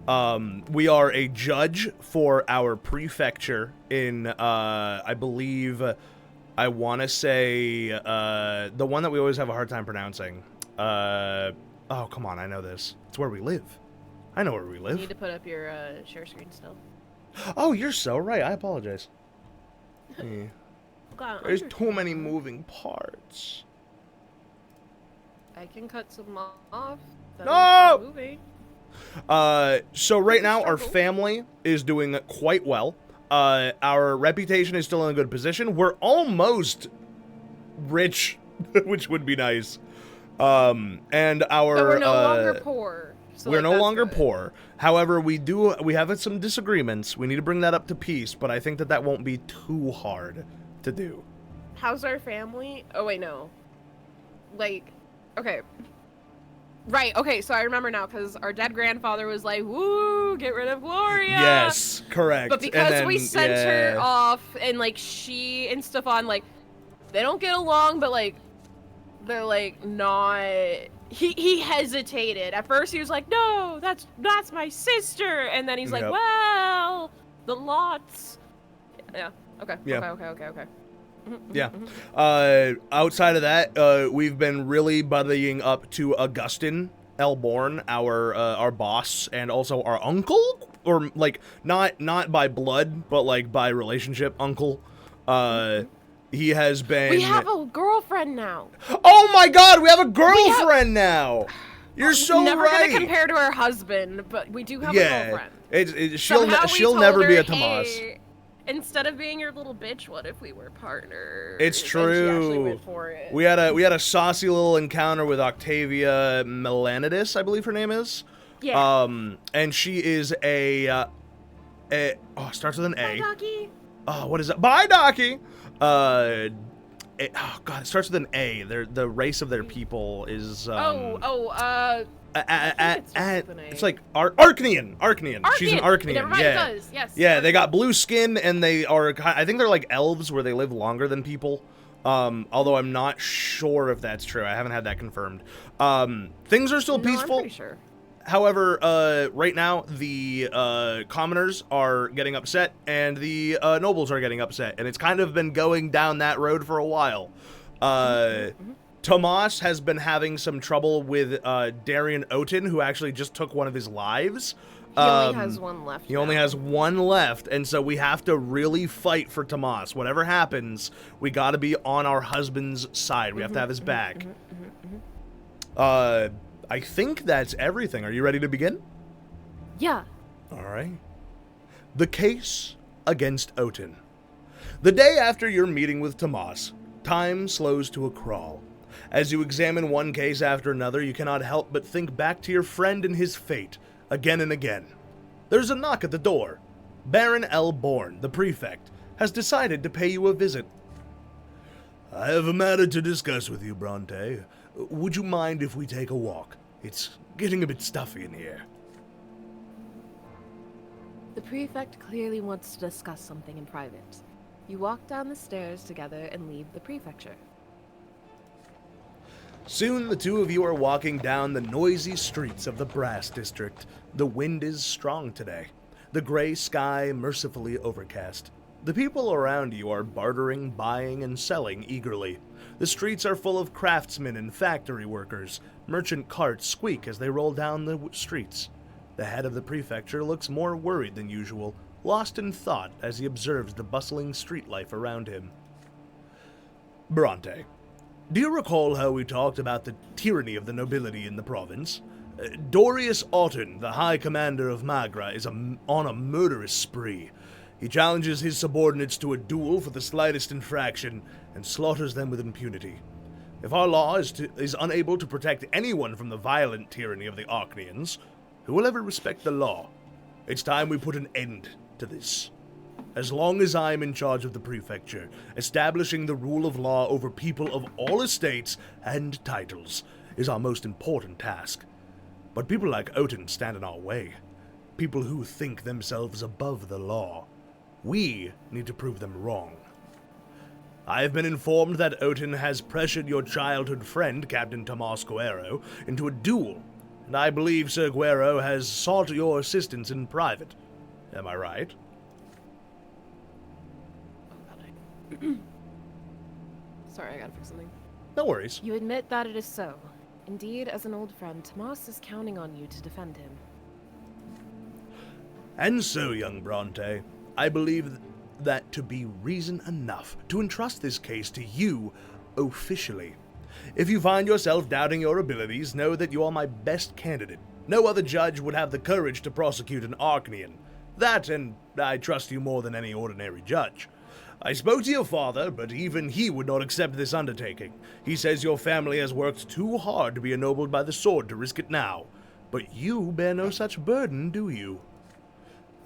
We are a judge for our prefecture in, I believe, I want to say, the one that we always have a hard time pronouncing. Oh, come on, I know this. It's where we live. I know where we live. You need to put up your, share screen still. Oh, you're so right. I apologize. Yeah. There's too many moving parts. I can cut some off. No! Moving. So right now our family is doing quite well. Our reputation is still in a good position. We're almost rich, which would be nice. And our we're no longer poor. So we're no longer poor. However, we have some disagreements. We need to bring that up to peace, but I think that won't be too hard to do. How's our family? Oh wait, no. Like, okay. Right, okay, so I remember now, because our dead grandfather was like, woo, get rid of Gloria! Yes, correct. But because we sent her off, and, like, she and Stefan, like, they don't get along, but, like, they're, like, not... He hesitated. At first, he was like, no, that's my sister! And then he's like, well, the lots... Yeah, okay, okay. Yeah. Outside of that, we've been really buddying up to Augustin Elborn, our boss, and also our uncle, or like not by blood, but like by relationship uncle. He has been. We have a girlfriend now. Oh my God, we have a girlfriend now. You're so right. Never gonna compare to her husband, but we do have a girlfriend. She'll never be a Tomas. Hey, instead of being your little bitch, what if we were partners? It's true. And she actually went for it. We had a saucy little encounter with Octavia Melanidis, I believe her name is. Yeah. And she is a starts with an A. Bye, Docky. Oh, what is that? Bye, Docky. Oh God, it starts with an A. The race of their people is. It's like Arcnean. She's an Arcnean. Yeah. Does. Yes. Yeah, they got blue skin and they are. I think they're like elves where they live longer than people. Although I'm not sure if that's true. I haven't had that confirmed. Things are still peaceful. I'm pretty sure. However, right now the commoners are getting upset and the nobles are getting upset, and it's kind of been going down that road for a while. Tomas has been having some trouble with Darian Oten, who actually just took one of his lives. He only has one left. He only has one left, and so we have to really fight for Tomas. Whatever happens, we got to be on our husband's side. We have to have his back. I think that's everything. Are you ready to begin? Yeah. All right. The case against Oten. The day after your meeting with Tomas, time slows to a crawl. As you examine one case after another, you cannot help but think back to your friend and his fate, again and again. There's a knock at the door. Baron L. Bourne, the prefect, has decided to pay you a visit. I have a matter to discuss with you, Brante. Would you mind if we take a walk? It's getting a bit stuffy in here. The prefect clearly wants to discuss something in private. You walk down the stairs together and leave the prefecture. Soon the two of you are walking down the noisy streets of the Brass District. The wind is strong today. The gray sky mercifully overcast. The people around you are bartering, buying, and selling eagerly. The streets are full of craftsmen and factory workers. Merchant carts squeak as they roll down the streets. The head of the prefecture looks more worried than usual, lost in thought as he observes the bustling street life around him. Brante, do you recall how we talked about the tyranny of the nobility in the province? Dorius Otten, the High Commander of Magra, is on a murderous spree. He challenges his subordinates to a duel for the slightest infraction and slaughters them with impunity. If our law is unable to protect anyone from the violent tyranny of the Arcneans, who will ever respect the law? It's time we put an end to this. As long as I am in charge of the prefecture, establishing the rule of law over people of all estates and titles is our most important task. But people like Oten stand in our way. People who think themselves above the law. We need to prove them wrong. I have been informed that Oten has pressured your childhood friend, Captain Tomas Coero, into a duel. and I believe Sir Guero has sought your assistance in private. Am I right? Oh, God, Sorry, I gotta fix something. No worries. You admit that it is so. Indeed, as an old friend, Tomas is counting on you to defend him. And so, young Brante, I believe that to be reason enough to entrust this case to you officially. If you find yourself doubting your abilities, know that you are my best candidate. No other judge would have the courage to prosecute an Archnean. That, and I trust you more than any ordinary judge. I spoke to your father, but even he would not accept this undertaking. He says your family has worked too hard to be ennobled by the sword to risk it now. But you bear no such burden, do you?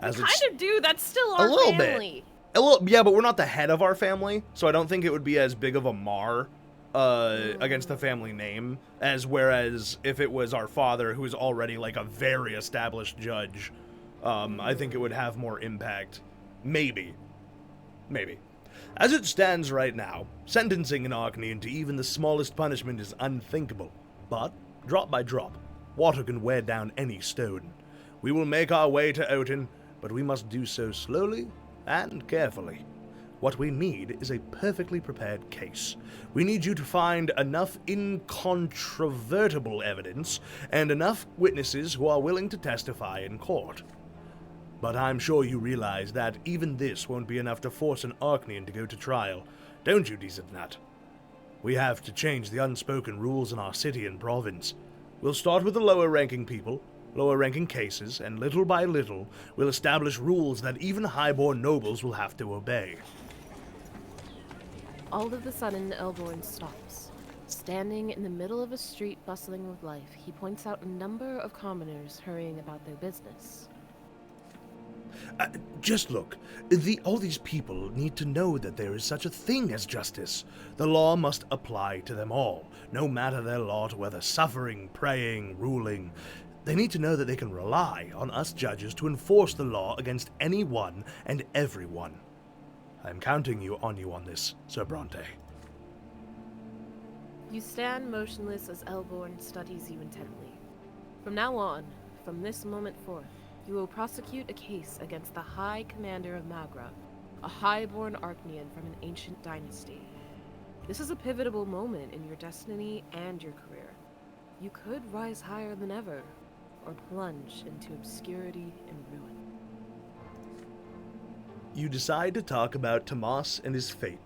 We kind of do. That's still our family. Yeah, but we're not the head of our family, so I don't think it would be as big of a mar against the family name as whereas if it was our father, who is already like a very established judge, I think it would have more impact. Maybe. As it stands right now, sentencing an Archnean to even the smallest punishment is unthinkable. But, drop by drop, water can wear down any stone. We will make our way to Oten, but we must do so slowly and carefully. What we need is a perfectly prepared case. We need you to find enough incontrovertible evidence and enough witnesses who are willing to testify in court. But I'm sure you realize that even this won't be enough to force an Archnean to go to trial, don't you, Deezth Nut? We have to change the unspoken rules in our city and province. We'll start with the lower-ranking people, lower-ranking cases, and little by little, we'll establish rules that even highborn nobles will have to obey. All of a sudden, Elborn stops. Standing in the middle of a street bustling with life, he points out a number of commoners hurrying about their business. Just look. All these people need to know that there is such a thing as justice. The law must apply to them all, no matter their lot, whether suffering, praying, ruling. They need to know that they can rely on us judges to enforce the law against anyone and everyone. I'm counting on you on this, Sir Brante. You stand motionless as Elborn studies you intently. From now on, from this moment forth, you will prosecute a case against the High Commander of Magra, a highborn Archnean from an ancient dynasty. This is a pivotal moment in your destiny and your career. You could rise higher than ever, or plunge into obscurity and ruin. You decide to talk about Tomas and his fate.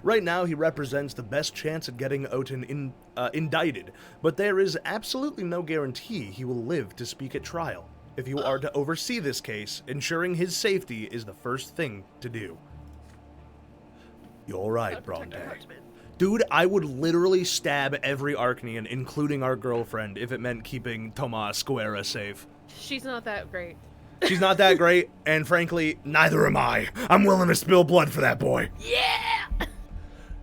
Right now, he represents the best chance at getting Oten indicted, but there is absolutely no guarantee he will live to speak at trial. If you are to oversee this case, ensuring his safety is the first thing to do. You're right, Brante. Dude, I would literally stab every Archnean, including our girlfriend, if it meant keeping Tomas Guerra safe. She's not that great. She's not that great, and frankly, neither am I. I'm willing to spill blood for that boy. Yeah!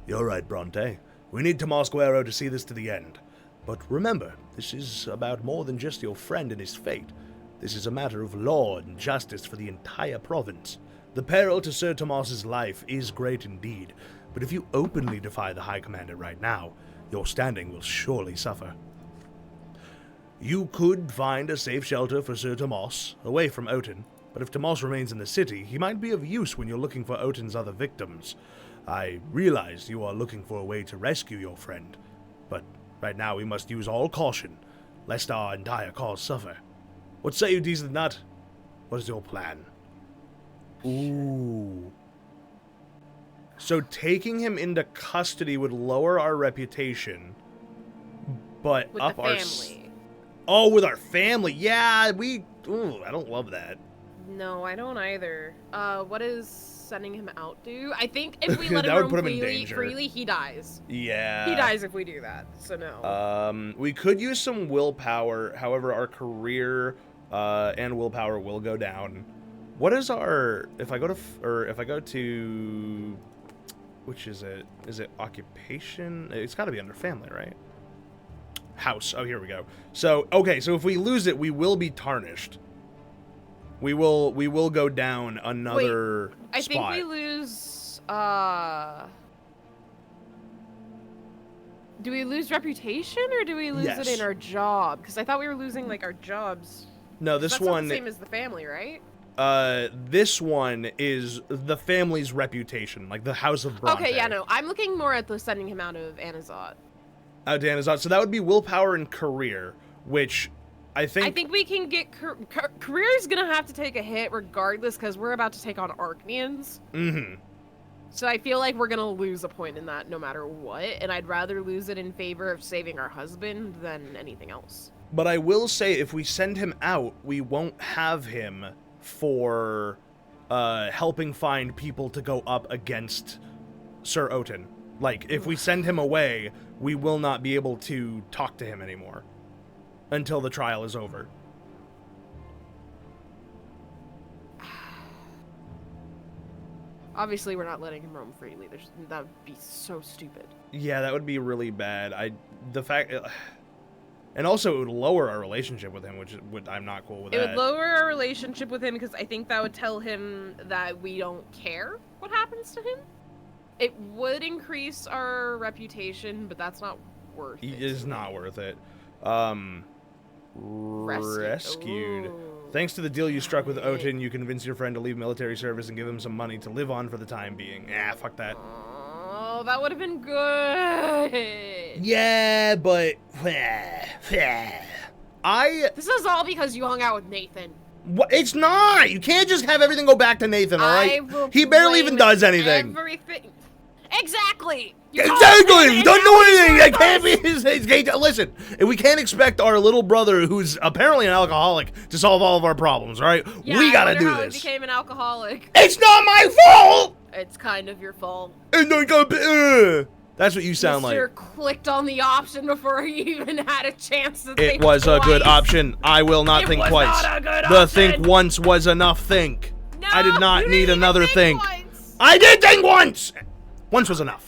You're right, Brante. We need Tomas Guerra to see this to the end. But remember, this is about more than just your friend and his fate. This is a matter of law and justice for the entire province. The peril to Sir Tomas's life is great indeed, but if you openly defy the High Commander right now, your standing will surely suffer. You could find a safe shelter for Sir Tomas, away from Oten, but if Tomas remains in the city, he might be of use when you're looking for Oten's other victims. I realize you are looking for a way to rescue your friend, but right now we must use all caution, lest our entire cause suffer. What say you, Deezth Nut? What is your plan? Ooh. So taking him into custody would lower our reputation, but with up the our... family. Oh, with our family. Yeah, Ooh, I don't love that. No, I don't either. What does sending him out do? I think if we let him That would roam put him in freely, he dies. Yeah. He dies if we do that, so no. We could use some willpower. However, our career and willpower will go down. What is our... If I go to... Which is it? Is it occupation? It's got to be under family, right? House. Oh, here we go. So, okay, so if we lose it, we will be tarnished. We will go down another spot. I think we lose, Do we lose reputation or do we lose it in our job? Because I thought we were losing like our jobs. No, this that's one. Not the same as the family, right? This one is the family's reputation, like the House of Brante. Okay, yeah, no. I'm looking more at the sending him out of Anazot. Out to Anazot. So that would be willpower and career, which I think we can get career is gonna have to take a hit regardless because we're about to take on Archnians. Mm-hmm. So I feel like we're gonna lose a point in that no matter what, and I'd rather lose it in favor of saving our husband than anything else. But I will say, if we send him out, we won't have him for helping find people to go up against Sir Otin. Like, if we send him away, we will not be able to talk to him anymore until the trial is over. Obviously, we're not letting him roam freely. That would be so stupid. Yeah, that would be really bad. And also, it would lower our relationship with him, I'm not cool with that. It would lower our relationship with him because I think that would tell him that we don't care what happens to him. It would increase our reputation, but that's not worth it. It is not worth it. Rescued. Ooh. Thanks to the deal you struck with Otin, you convinced your friend to leave military service and give him some money to live on for the time being. Fuck that. Oh, that would have been good. Yeah, but... This is all because you hung out with Nathan. What? It's not! You can't just have everything go back to Nathan, alright? He barely even does anything. Everything. Exactly! Exactly! Don't do anything! That can't be his... Listen, we can't expect our little brother, who's apparently an alcoholic, to solve all of our problems, alright? Yeah, we gotta do how this. He became an alcoholic. It's not my fault! It's kind of your fault. That's what you sound like. Mr. clicked on the option before he even had a chance to think It was twice. a good option. I will not think twice. Not a good the option. think once was enough think. No, I did not you need didn't another even think. once. I did think once! Once was enough.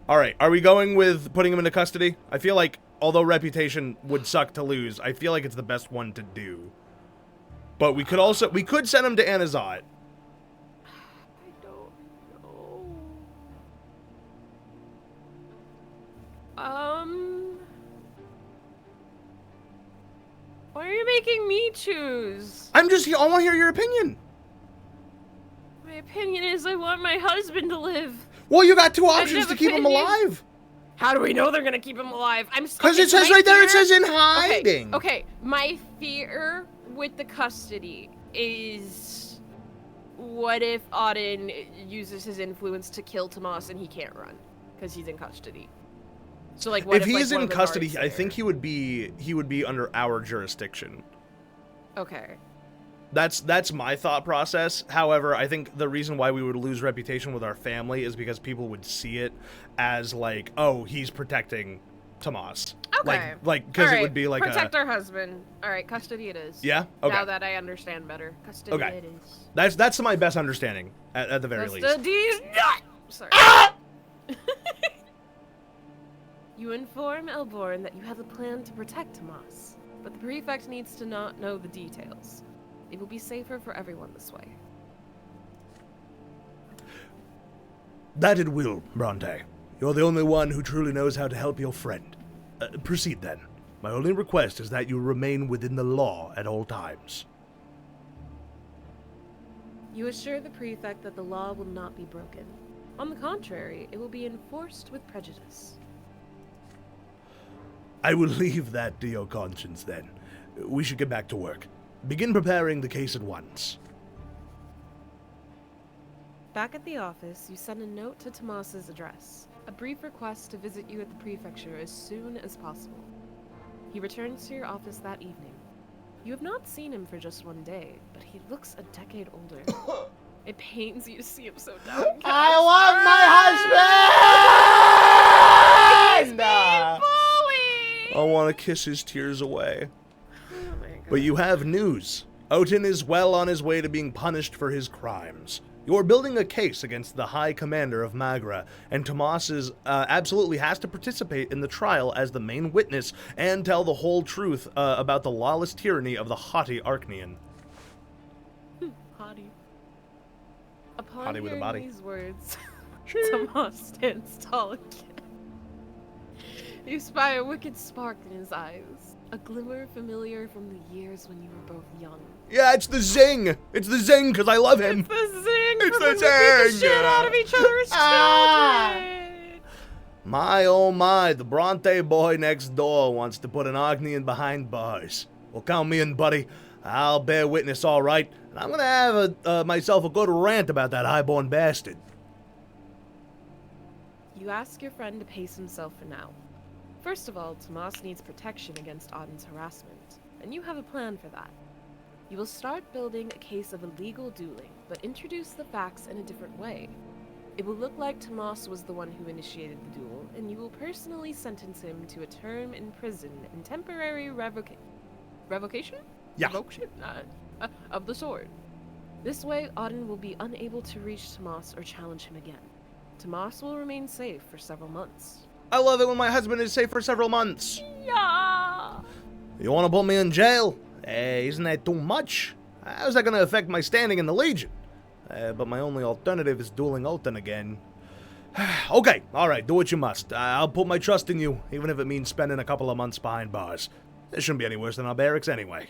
Alright, are we going with putting him into custody? I feel like, although reputation would suck to lose, I feel like it's the best one to do. But we could send him to Anazot. I don't know. Why are you making me choose? I want to hear your opinion. My opinion is I want my husband to live. Well, you got two options to keep him alive. How do we know they're gonna keep him alive? Because it says right there, it says in hiding. Okay, my fear with the custody is, what if Auden uses his influence to kill Tomas and he can't run because he's in custody? So like, what if he's like, in custody, I think he would be under our jurisdiction. Okay. That's my thought process. However, I think the reason why we would lose reputation with our family is because people would see it as like, oh, he's protecting Tomas. Okay. Like because it would be like protect our husband. All right, custody it is. Yeah. Okay. Now that I understand better, custody it is. That's my best understanding at the very least. Deezth Nut. Sorry. Ah! You inform Elborn that you have a plan to protect Tomas, but the prefect needs to not know the details. It will be safer for everyone this way. That it will, Brante. You're the only one who truly knows how to help your friend. Proceed then. My only request is that you remain within the law at all times. You assure the prefect that the law will not be broken. On the contrary, it will be enforced with prejudice. I will leave that to your conscience then. We should get back to work. Begin preparing the case at once. Back at the office, you send a note to Tomas's address. A brief request to visit you at the prefecture as soon as possible. He returns to your office that evening. You have not seen him for just one day, but he looks a decade older. It pains you to see him so downcast. I love my husband! I want to kiss his tears away. But you have news. Otin is well on his way to being punished for his crimes. You're building a case against the High Commander of Magra, and Tomas absolutely has to participate in the trial as the main witness and tell the whole truth about the lawless tyranny of the haughty Archnian. Haughty. Upon Haughty with a body. These words, Tomas stands tall again. You spy a wicked spark in his eyes. A glimmer familiar from the years when you were both young. Yeah, it's the zing. It's the zing because I love him. It's the zing. It's for the them to beat the zing. shit out of each other's children. My oh my, the Brante boy next door wants to put an Ognian behind bars. Well, count me in, buddy. I'll bear witness, all right. And I'm gonna have myself a good rant about that highborn bastard. You ask your friend to pace himself for now. First of all, Tomas needs protection against Auden's harassment, and you have a plan for that. You will start building a case of illegal dueling, but introduce the facts in a different way. It will look like Tomas was the one who initiated the duel, and you will personally sentence him to a term in prison and temporary revocation? Yeah. Revocation? Of the sword. This way, Auden will be unable to reach Tomas or challenge him again. Tomas will remain safe for several months. I love it when my husband is safe for several months. Yeah. You want to put me in jail? Isn't that too much? How's that going to affect my standing in the Legion? But my only alternative is dueling Alton again. Okay, alright, do what you must. I'll put my trust in you, even if it means spending a couple of months behind bars. It shouldn't be any worse than our barracks anyway.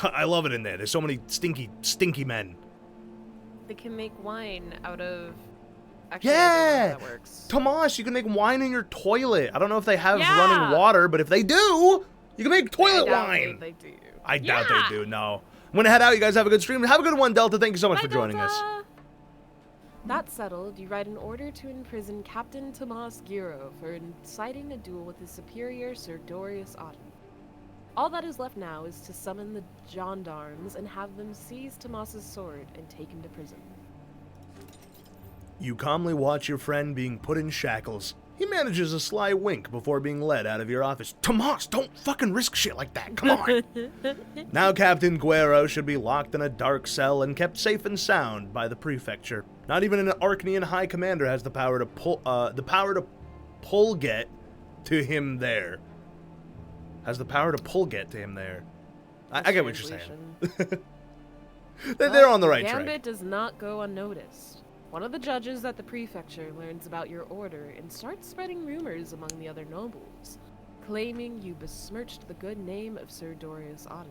I love it in there. There's so many stinky men. They can make wine out of... Actually, Yeah! I don't know how that works. Tomas, you can make wine in your toilet. I don't know if they have running water, but if they do, you can make toilet wine. They do. I doubt they do, no. I'm gonna head out. You guys have a good stream. Have a good one, Delta. Thank you so much for joining us. That settled, you write an order to imprison Captain Tomas Giro for inciting a duel with his superior, Sir Dorius Auden. All that is left now is to summon the gendarmes and have them seize Tomas's sword and take him to prison. You calmly watch your friend being put in shackles. He manages a sly wink before being led out of your office. Tomas, don't fucking risk shit like that. Come on. Now Captain Guerrero should be locked in a dark cell and kept safe and sound by the prefecture. Not even an Arcanian High Commander has the power to pull get to him there. Has the power to pull get to him there. I get what you're saying. They're on the right track. Gambit does not go unnoticed. One of the judges at the prefecture learns about your order and starts spreading rumors among the other nobles, claiming you besmirched the good name of Sir Dorius Auden.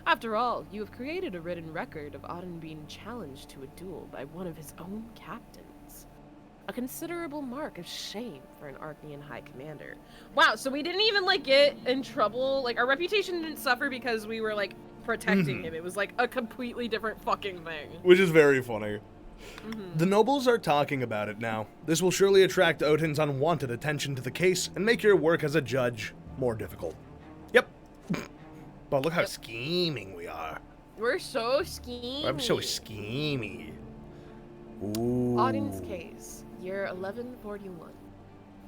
After all, you have created a written record of Auden being challenged to a duel by one of his own captains. A considerable mark of shame for an Arcanian High Commander. Wow, so we didn't even, like, get in trouble. Like, our reputation didn't suffer because we were, like, protecting him. It was, like, a completely different fucking thing. Which is very funny. The nobles are talking about it now. This will surely attract Odin's unwanted attention to the case and make your work as a judge more difficult. Yep. But look how scheming we are. We're so scheming. I'm so scheming. Ooh. Auden's case, year 1141.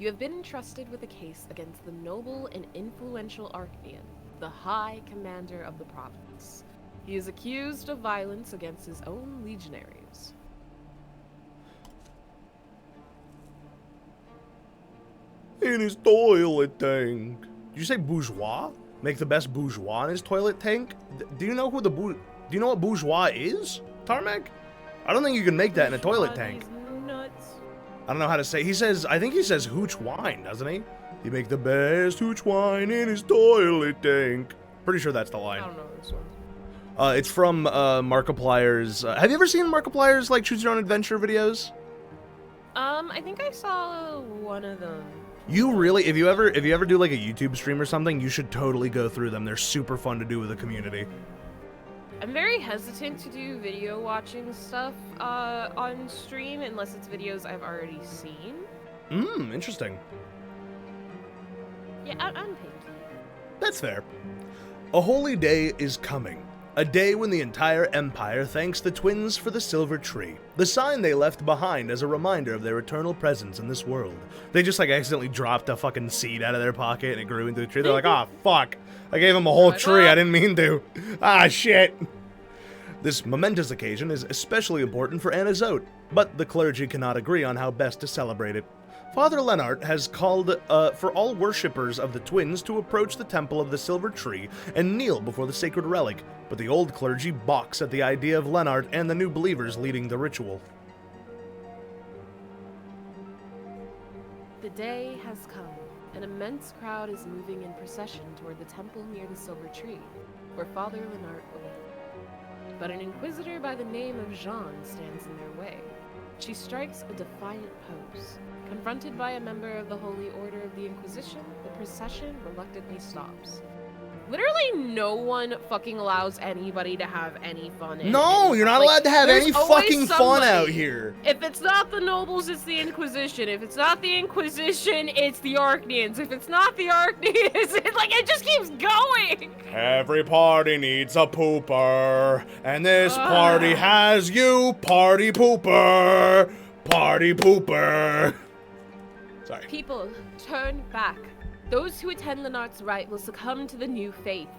You have been entrusted with a case against the noble and influential Arcanian, the High Commander of the province. He is accused of violence against his own legionaries. In his toilet tank. Did you say bourgeois? Make the best bourgeois in his toilet tank? Do you know who do you know what bourgeois is, Tarmac? I don't think you can make that in a toilet tank. Nuts. I don't know how to say. I think he says hooch wine, doesn't he? You make the best hooch wine in his toilet tank. Pretty sure that's the line. I don't know this one. It's from Markiplier's. Have you ever seen Markiplier's like choose your own adventure videos? I think I saw one of them. You really, if you ever do like a YouTube stream or something, you should totally go through them. They're super fun to do with the community. I'm very hesitant to do video watching stuff on stream unless it's videos I've already seen. Interesting. Yeah, I'm picky. That's fair. A holy day is coming. A day when the entire Empire thanks the twins for the silver tree, the sign they left behind as a reminder of their eternal presence in this world. They just like accidentally dropped a fucking seed out of their pocket and it grew into a tree. They're like, ah, fuck. I gave them a whole tree. I didn't mean to. Ah, shit. This momentous occasion is especially important for Anazot, but the clergy cannot agree on how best to celebrate it. Father Lennart has called for all worshippers of the twins to approach the Temple of the Silver Tree and kneel before the sacred relic, but the old clergy balks at the idea of Lennart and the new believers leading the ritual. The day has come. An immense crowd is moving in procession toward the temple near the Silver Tree, where Father Lenart awaits. But an inquisitor by the name of Jean stands in their way. She strikes a defiant pose. Confronted by a member of the Holy Order of the Inquisition, the procession reluctantly stops. Literally no one fucking allows anybody to have any fun in No, you're not allowed to have any fucking fun out here. If it's not the nobles, it's the Inquisition. If it's not the Inquisition, it's the Archnians. If it's not the Archnians, it just keeps going. Every party needs a pooper, and this party has you, party pooper, party pooper. Sorry. People, turn back. Those who attend Lenart's rite will succumb to the new faith.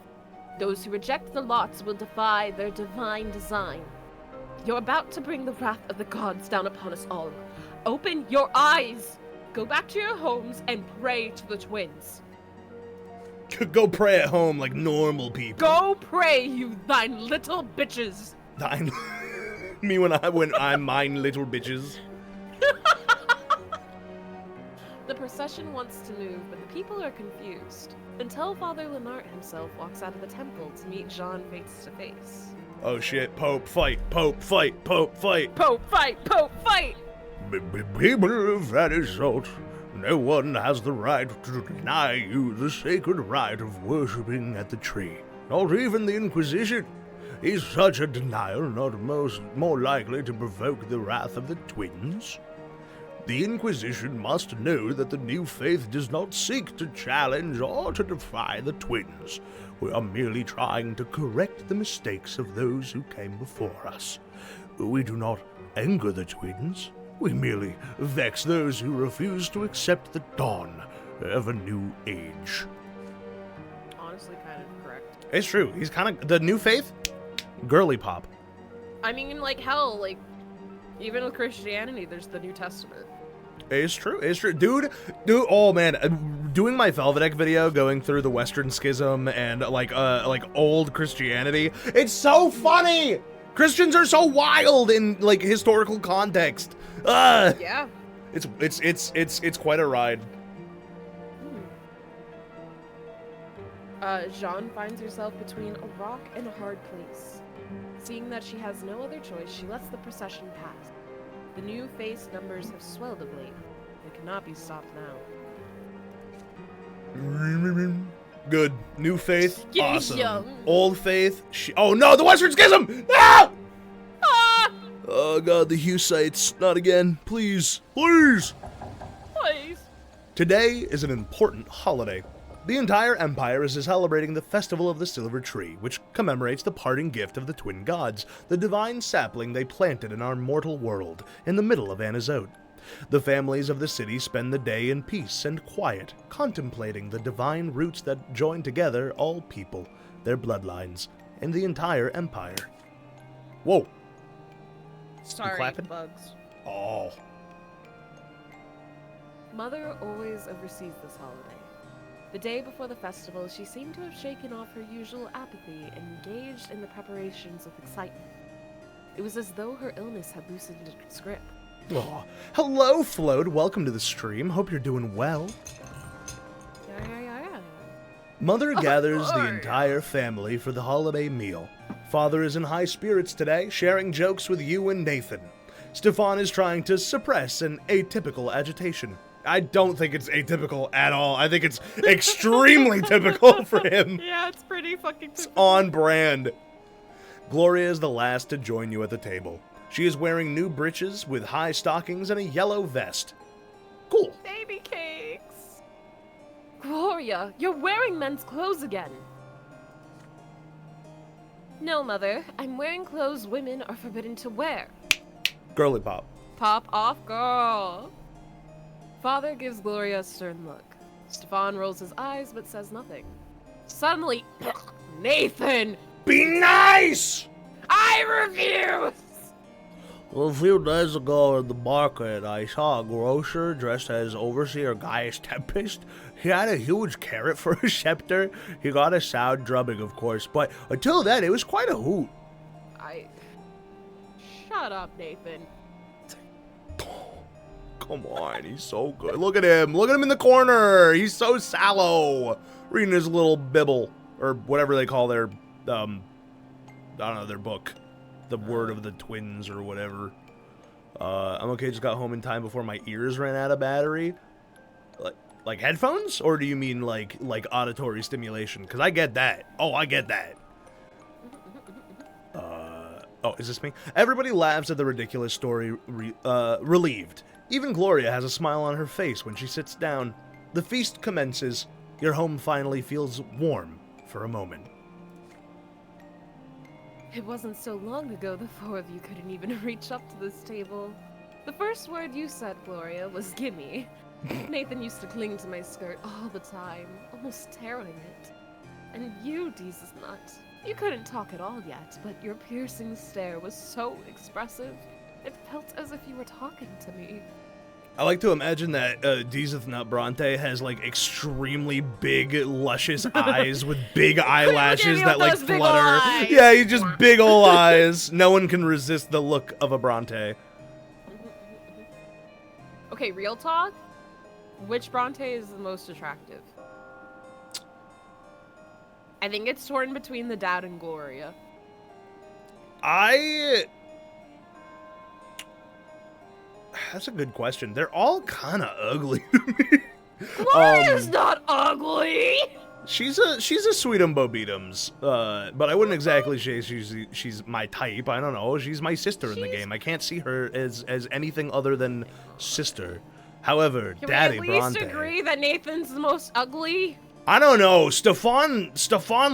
Those who reject the lots will defy their divine design. You're about to bring the wrath of the gods down upon us all. Open your eyes! Go back to your homes and pray to the twins. Go pray at home like normal people. Go pray, you thine little bitches. Thine? Me when I'm mine little bitches. The procession wants to move, but the people are confused. Until Father Lenart himself walks out of the temple to meet Jean face to face. Oh shit, Pope, fight, Pope, fight, Pope, fight. Pope, fight, Pope, fight! People of Vanisalt, no one has the right to deny you the sacred right of worshipping at the tree. Not even the Inquisition. Is such a denial not more likely to provoke the wrath of the twins? The Inquisition must know that the new faith does not seek to challenge or to defy the twins. We are merely trying to correct the mistakes of those who came before us. We do not anger the twins. We merely vex those who refuse to accept the dawn of a new age. Honestly, kind of correct. It's true. He's kind of... The new faith? Girly pop. I mean, hell, even with Christianity, there's the New Testament. It's true. It's true. Dude, oh man, doing my Velvetek video, going through the Western Schism and, old Christianity, it's so funny! Christians are so wild in, historical context. Yeah. It's quite a ride. Jean finds herself between a rock and a hard place. Seeing that she has no other choice, she lets the procession pass. The new face numbers have swelled of late. They cannot be stopped now. Good. New faith, awesome. Young. Old faith, oh no, the Western Schism! Ah! Ah! Oh god, the Hussites, not again. Please, please! Please. Today is an important holiday. The entire Empire is celebrating the Festival of the Silver Tree, which commemorates the parting gift of the twin gods, the divine sapling they planted in our mortal world, in the middle of Anazote. The families of the city spend the day in peace and quiet, contemplating the divine roots that join together all people, their bloodlines, and the entire Empire. Whoa. Sorry, clapping? bugs. Oh. Mother always oversees this holiday. The day before the festival, she seemed to have shaken off her usual apathy and engaged in the preparations with excitement. It was as though her illness had loosened its grip. Oh. Hello, Float. Welcome to the stream. Hope you're doing well. Yeah. Mother gathers the course. entire family for the holiday meal. Father is in high spirits today, sharing jokes with you and Nathan. Stefan is trying to suppress an atypical agitation. I don't think it's atypical at all. I think it's extremely typical for him. Yeah, it's pretty fucking typical. It's on brand. Gloria is the last to join you at the table. She is wearing new breeches with high stockings and a yellow vest. Cool. Baby cakes. Gloria, you're wearing men's clothes again. No, Mother. I'm wearing clothes women are forbidden to wear. Girly pop. Pop off, girl. Father gives Gloria a stern look. Stefan rolls his eyes but says nothing. Suddenly, Nathan! Be nice! I refuse! Well, a few days ago in the market, I saw a grocer dressed as Overseer Gaius Tempest. He had a huge carrot for a scepter. He got a sound drumming, of course, but until then, it was quite a hoot. Shut up, Nathan. Come on, he's so good. Look at him. Look at him in the corner. He's so sallow. Reading his little bibble, or whatever they call their, I don't know, their book. The Word of the Twins or whatever. I'm okay, just got home in time before my ears ran out of battery. Like headphones? Or do you mean like auditory stimulation? Because I get that. Oh, I get that. Oh, is this me? Everybody laughs at the ridiculous story, relieved. Even Gloria has a smile on her face when she sits down. The feast commences. Your home finally feels warm for a moment. It wasn't so long ago the four of you couldn't even reach up to this table. The first word you said, Gloria, was gimme. Nathan used to cling to my skirt all the time, almost tearing it. And you, Deezth Nut, you couldn't talk at all yet, but your piercing stare was so expressive, it felt as if you were talking to me. I like to imagine that Deezth Nut Brante has, like, extremely big, luscious eyes with big eyelashes that, like, flutter. Yeah, he's just big ol' eyes. No one can resist the look of a Brante. Okay, real talk? Which Brante is the most attractive? I think it's torn between the dad and Gloria. That's a good question. They're all kind of ugly to me. Gloria's not ugly! She's a sweet'em bobeatums, but I wouldn't exactly say she's my type. I don't know. She's my sister in the game. I can't see her as anything other than sister. However, Can Daddy we at least Brante. agree that Nathan's the most ugly? I don't know. Stefan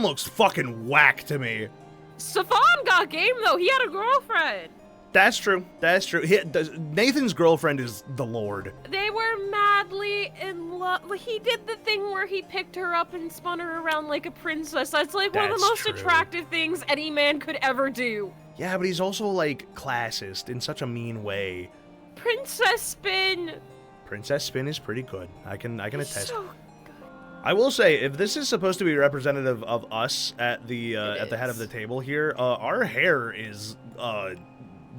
looks fucking whack to me. Stefan got game though. He had a girlfriend. That's true. That's true. Nathan's girlfriend is the Lord. They were madly in love. He did the thing where he picked her up and spun her around like a princess. That's like one of the most attractive things any man could ever do. Yeah, but he's also like classist in such a mean way. Princess spin. Princess spin is pretty good. I can attest. So good. I will say, if this is supposed to be representative of us at the head of the table here, our hair is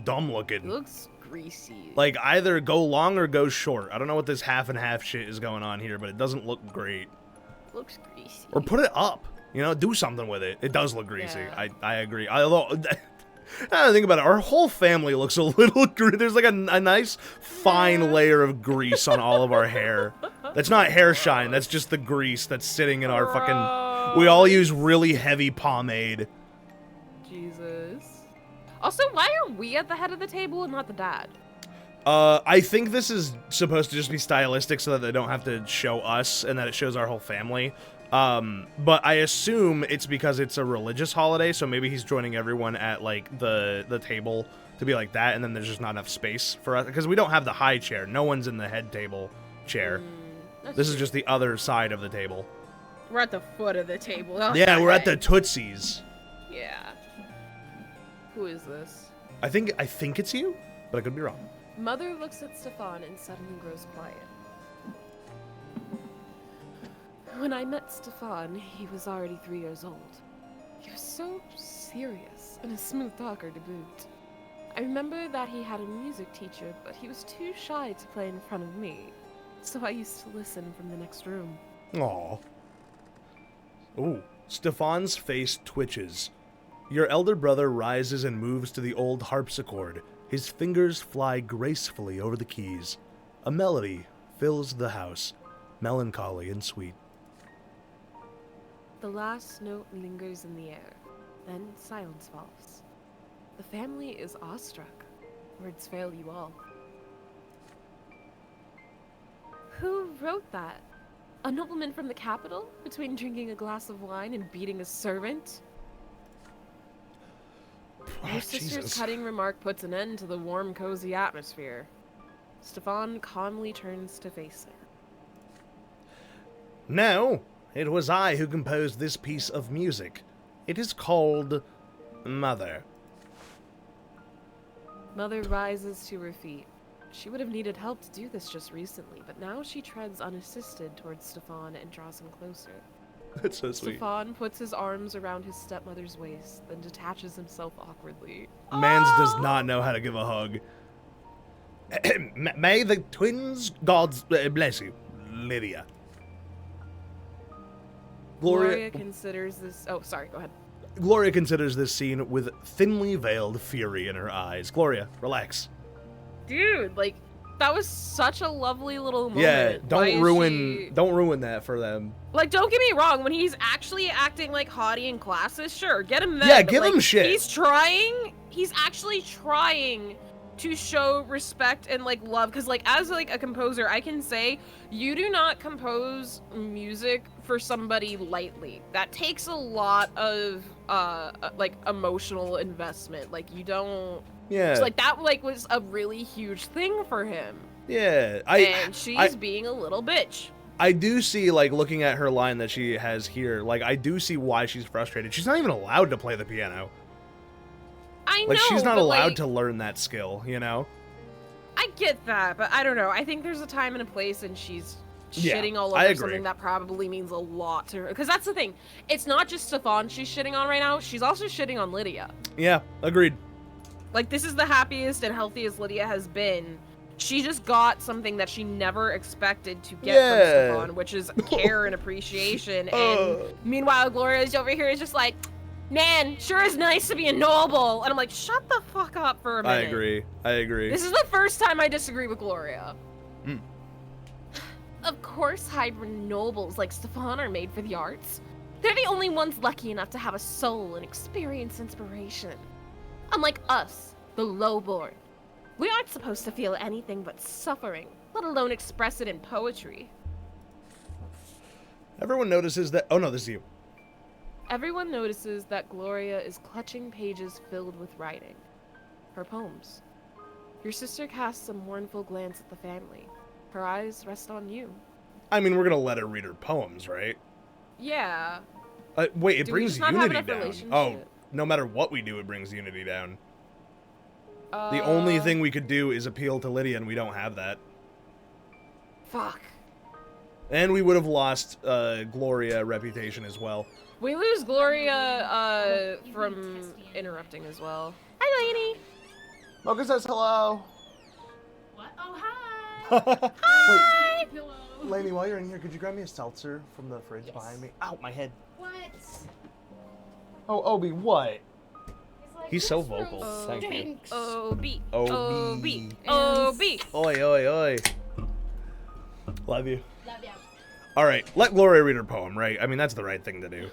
dumb looking. It looks greasy. Like either go long or go short. I don't know what this half and half shit is going on here, but it doesn't look great. It looks greasy. Or put it up. You know, do something with it. It does look greasy. Yeah. I agree. Although, I don't think about it. Our whole family looks a little greasy. There's like a nice fine layer of grease on all of our hair. That's not hair shine. That's just the grease that's sitting in our fucking... We all use really heavy pomade. Jesus. Also, why are we at the head of the table and not the dad? I think this is supposed to just be stylistic so that they don't have to show us and that it shows our whole family. But I assume it's because it's a religious holiday, so maybe he's joining everyone at, like, the table to be like that, and then there's just not enough space for us. Because we don't have the high chair. No one's in the head table chair. This is just the other side of the table. We're at the foot of the table. Yeah, we're at the Tootsies. Yeah. Who is this? I think it's you, but I could be wrong. Mother looks at Stefan and suddenly grows quiet. When I met Stefan, he was already 3 years old. He was so serious and a smooth talker to boot. I remember that he had a music teacher, but he was too shy to play in front of me, so I used to listen from the next room. Aww. Ooh, Stefan's face twitches. Your elder brother rises and moves to the old harpsichord. His fingers fly gracefully over the keys. A melody fills the house, melancholy and sweet. The last note lingers in the air, then silence falls. The family is awestruck. Words fail you all. Who wrote that? A nobleman from the capital? Between drinking a glass of wine and beating a servant? Your sister's cutting remark puts an end to the warm, cozy atmosphere. Stefan calmly turns to face her. No, it was I who composed this piece of music. It is called Mother. Mother rises to her feet. She would have needed help to do this just recently, but now she treads unassisted towards Stefan and draws him closer. That's so sweet. Stefan puts his arms around his stepmother's waist, then detaches himself awkwardly. Mans does not know how to give a hug. May the twins gods bless you, Lydia. Gloria considers this... Oh, sorry, go ahead. Gloria considers this scene with thinly veiled fury in her eyes. Gloria, relax. Dude, like, that was such a lovely little moment. Yeah, don't ruin that for them. Like, don't get me wrong, when he's actually acting like haughty in classes, sure, get him then. Yeah, give him shit. He's actually trying to show respect and, like, love, because, like, as, like, a composer, I can say, you do not compose music for somebody lightly. That takes a lot of, like, emotional investment. Like, you don't... Yeah. So, like, that, like, was a really huge thing for him. Yeah. And she's being a little bitch. I do see, like, looking at her line that she has here, like, I do see why she's frustrated. She's not even allowed to play the piano. I know, like, she's not allowed like, to learn that skill, you know? I get that, but I don't know. I think there's a time and a place, and she's shitting all over something that probably means a lot to her. Because that's the thing. It's not just Stefan she's shitting on right now. She's also shitting on Lydia. Yeah, agreed. Like, this is the happiest and healthiest Lydia has been. She just got something that she never expected to get from Stefan, which is care and appreciation. And meanwhile, Gloria is over here is just like, man, sure is nice to be a noble. And I'm like, shut the fuck up for a minute. I agree. This is the first time I disagree with Gloria. Of course, hybrid nobles like Stefan are made for the arts. They're the only ones lucky enough to have a soul and experience inspiration. Unlike us, the lowborn. We aren't supposed to feel anything but suffering, let alone express it in poetry. Everyone notices that... Oh, no, this is you. Everyone notices that Gloria is clutching pages filled with writing. Her poems. Your sister casts a mournful glance at the family. Her eyes rest on you. I mean, we're gonna let her read her poems, right? Yeah. Wait, it brings unity down. Oh, no matter what we do, it brings unity down. The only thing we could do is appeal to Lydia, and we don't have that. Fuck. And we would have lost Gloria reputation as well. We lose Gloria from interrupting as well. Hi, Lainey. Mocha says hello. What? Oh, hi. Hi. Wait, Lainey, while you're in here, could you grab me a seltzer from the fridge behind me? Ow, my head. What? Oh, Obi, what? He's so "This room vocal. Thank you. stinks." O-B. O-B. O-B. Oi, oi, oi. Love you. Love ya. All right, let Gloria read her poem, right? I mean, that's the right thing to do.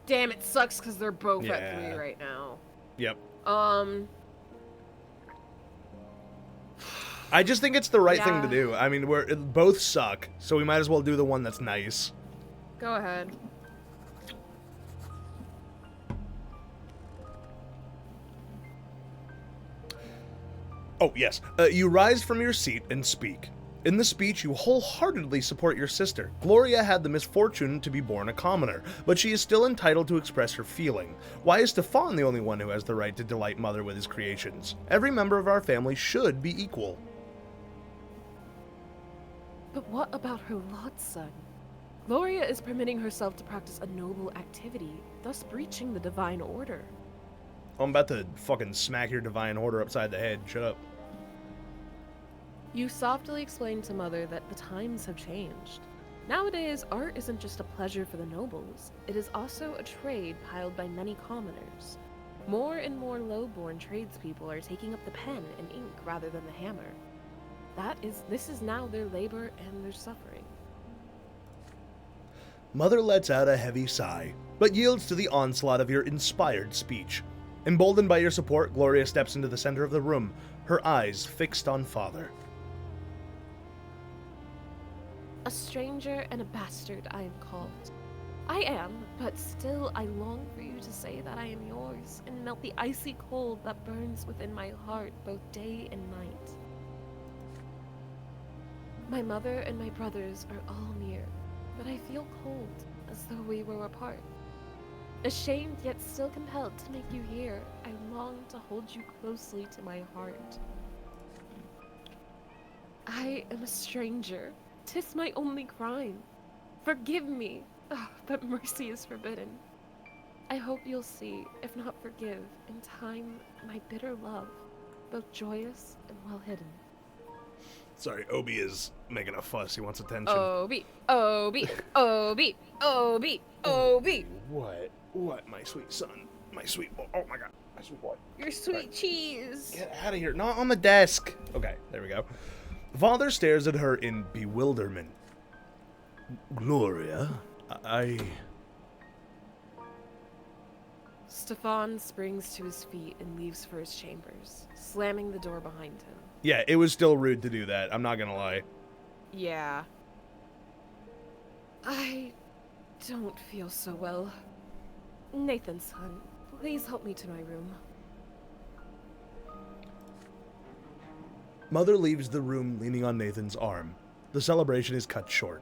Damn, it sucks because they're both at 3 right now. Yep. I just think it's the right thing to do. I mean, both suck, so we might as well do the one that's nice. Go ahead. Oh, yes. You rise from your seat and speak. In the speech, you wholeheartedly support your sister. Gloria had the misfortune to be born a commoner, but she is still entitled to express her feeling. Why is Stefan the only one who has the right to delight Mother with his creations? Every member of our family should be equal. But what about her lot son? Gloria is permitting herself to practice a noble activity, thus breaching the divine order. I'm about to fucking smack your divine order upside the head. Shut up. You softly explain to Mother that the times have changed. Nowadays, art isn't just a pleasure for the nobles, it is also a trade piled by many commoners. More and more low-born tradespeople are taking up the pen and ink rather than the hammer. This is now their labor and their suffering. Mother lets out a heavy sigh, but yields to the onslaught of your inspired speech. Emboldened by your support, Gloria steps into the center of the room, her eyes fixed on Father. A stranger and a bastard I am called. I am, but still I long for you to say that I am yours, and melt the icy cold that burns within my heart both day and night. My mother and my brothers are all near, but I feel cold, as though we were apart. Ashamed yet still compelled to make you hear, I long to hold you closely to my heart. I am a stranger. 'Tis my only crime. Forgive me, but mercy is forbidden. I hope you'll see, if not forgive, in time, my bitter love. both joyous and well hidden. Sorry, Obi is making a fuss. He wants attention. Obi, Obi, Obi, Obi, Obi. What, my sweet son? My sweet boy. Oh my god, my sweet boy. Your sweet cheese. Get out of here. Not on the desk. Okay, there we go. Father stares at her in bewilderment. Gloria, Stefan springs to his feet and leaves for his chambers, slamming the door behind him. Yeah, it was still rude to do that. I'm not gonna lie. Yeah. I don't feel so well. Nathan, son, please help me to my room. Mother leaves the room leaning on Nathan's arm. The celebration is cut short.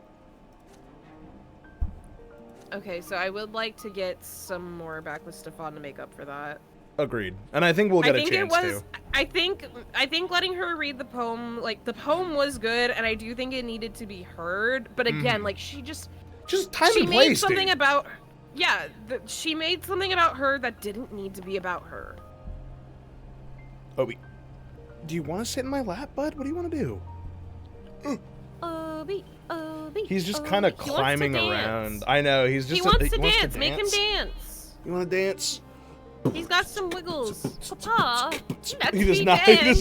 Okay, so I would like to get some more back with Stefan to make up for that. Agreed. And I think we'll get a chance to. I think letting her read the poem, like, the poem was good, and I do think it needed to be heard, but again, like, she just time she and made place, something dude. about, yeah, she made something about her that didn't need to be about her. Obi, do you want to sit in my lap, bud? What do you want to do? Obi. He's just kind of climbing around. I know, he's just... He wants to dance. Make him dance. You want to dance? He's got some wiggles. Papa, He does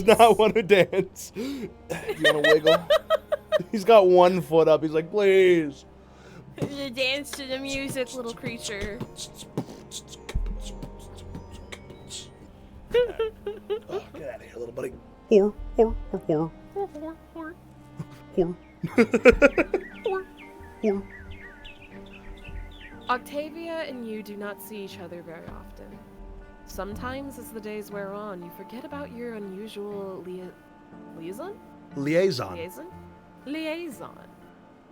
not want to dance. You want to wiggle? He's got one foot up. He's like, please. Dance to the music, little creature. Oh, get out of here, little buddy. Whore. Octavia and you do not see each other very often. Sometimes, as the days wear on, you forget about your unusual liaison.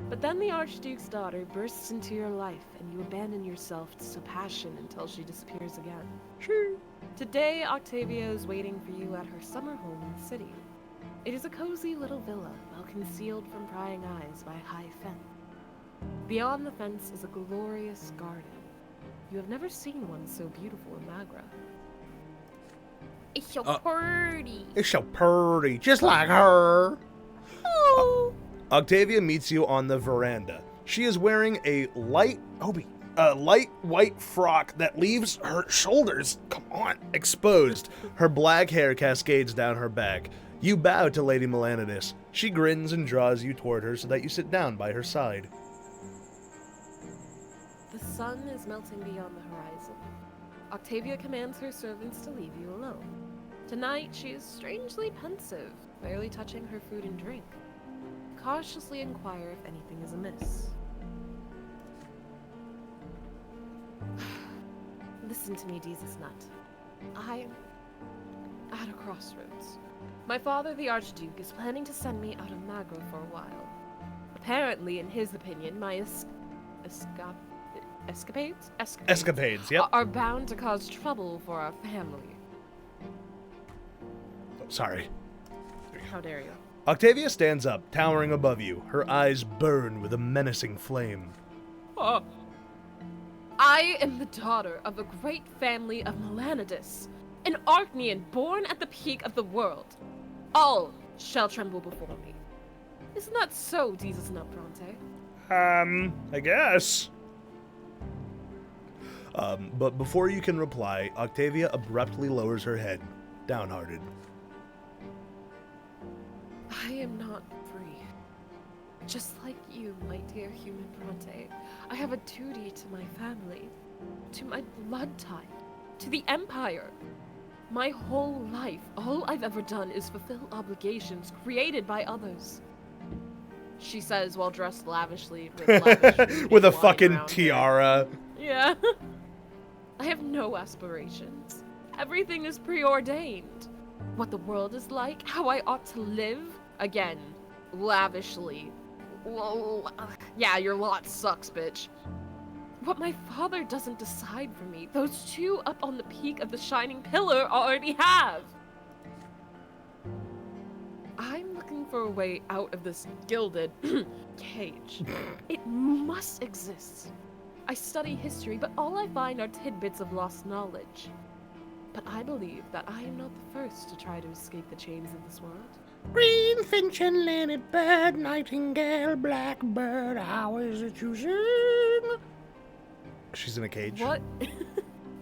But then the Archduke's daughter bursts into your life, and you abandon yourself to passion until she disappears again. Sure. Today, Octavia is waiting for you at her summer home in the city. It is a cozy little villa, well concealed from prying eyes by a high fence. Beyond the fence is a glorious garden. You have never seen one so beautiful in Magra. It's so pretty. It's so pretty, just like her. Oh. Octavia meets you on the veranda. She is wearing a light white frock that leaves her shoulders, exposed. Her black hair cascades down her back. You bow to Lady Melanides. She grins and draws you toward her so that you sit down by her side. The sun is melting beyond the horizon. Octavia commands her servants to leave you alone. Tonight, she is strangely pensive, barely touching her food and drink. Cautiously inquire if anything is amiss. Listen to me, Deezth Nut. I am at a crossroads. My father, the Archduke, is planning to send me out of Magra for a while. Apparently, in his opinion, my escapades, yep, are bound to cause trouble for our family. Oh, sorry. How dare you? Octavia stands up, towering above you. Her eyes burn with a menacing flame. I am the daughter of a great family of Melanides, an Archnean born at the peak of the world. All shall tremble before me. Isn't that so, Deezth Nut Brante? I guess. But before you can reply, Octavia abruptly lowers her head, downhearted. I am not free. Just like you, my dear human Brante, I have a duty to my family, to my blood tie, to the Empire. My whole life, all I've ever done is fulfill obligations created by others. She says while dressed lavishly with a fucking tiara. Yeah. I have no aspirations. Everything is preordained. What the world is like, how I ought to live. Again, lavishly. Yeah, your lot sucks, bitch. What my father doesn't decide for me, those two up on the peak of the shining pillar already have. I'm looking for a way out of this gilded cage. It must exist. I study history, but all I find are tidbits of lost knowledge. But I believe that I am not the first to try to escape the chains of this world. Greenfinch and linnet bird, nightingale, blackbird, how is it you sing? She's in a cage. What?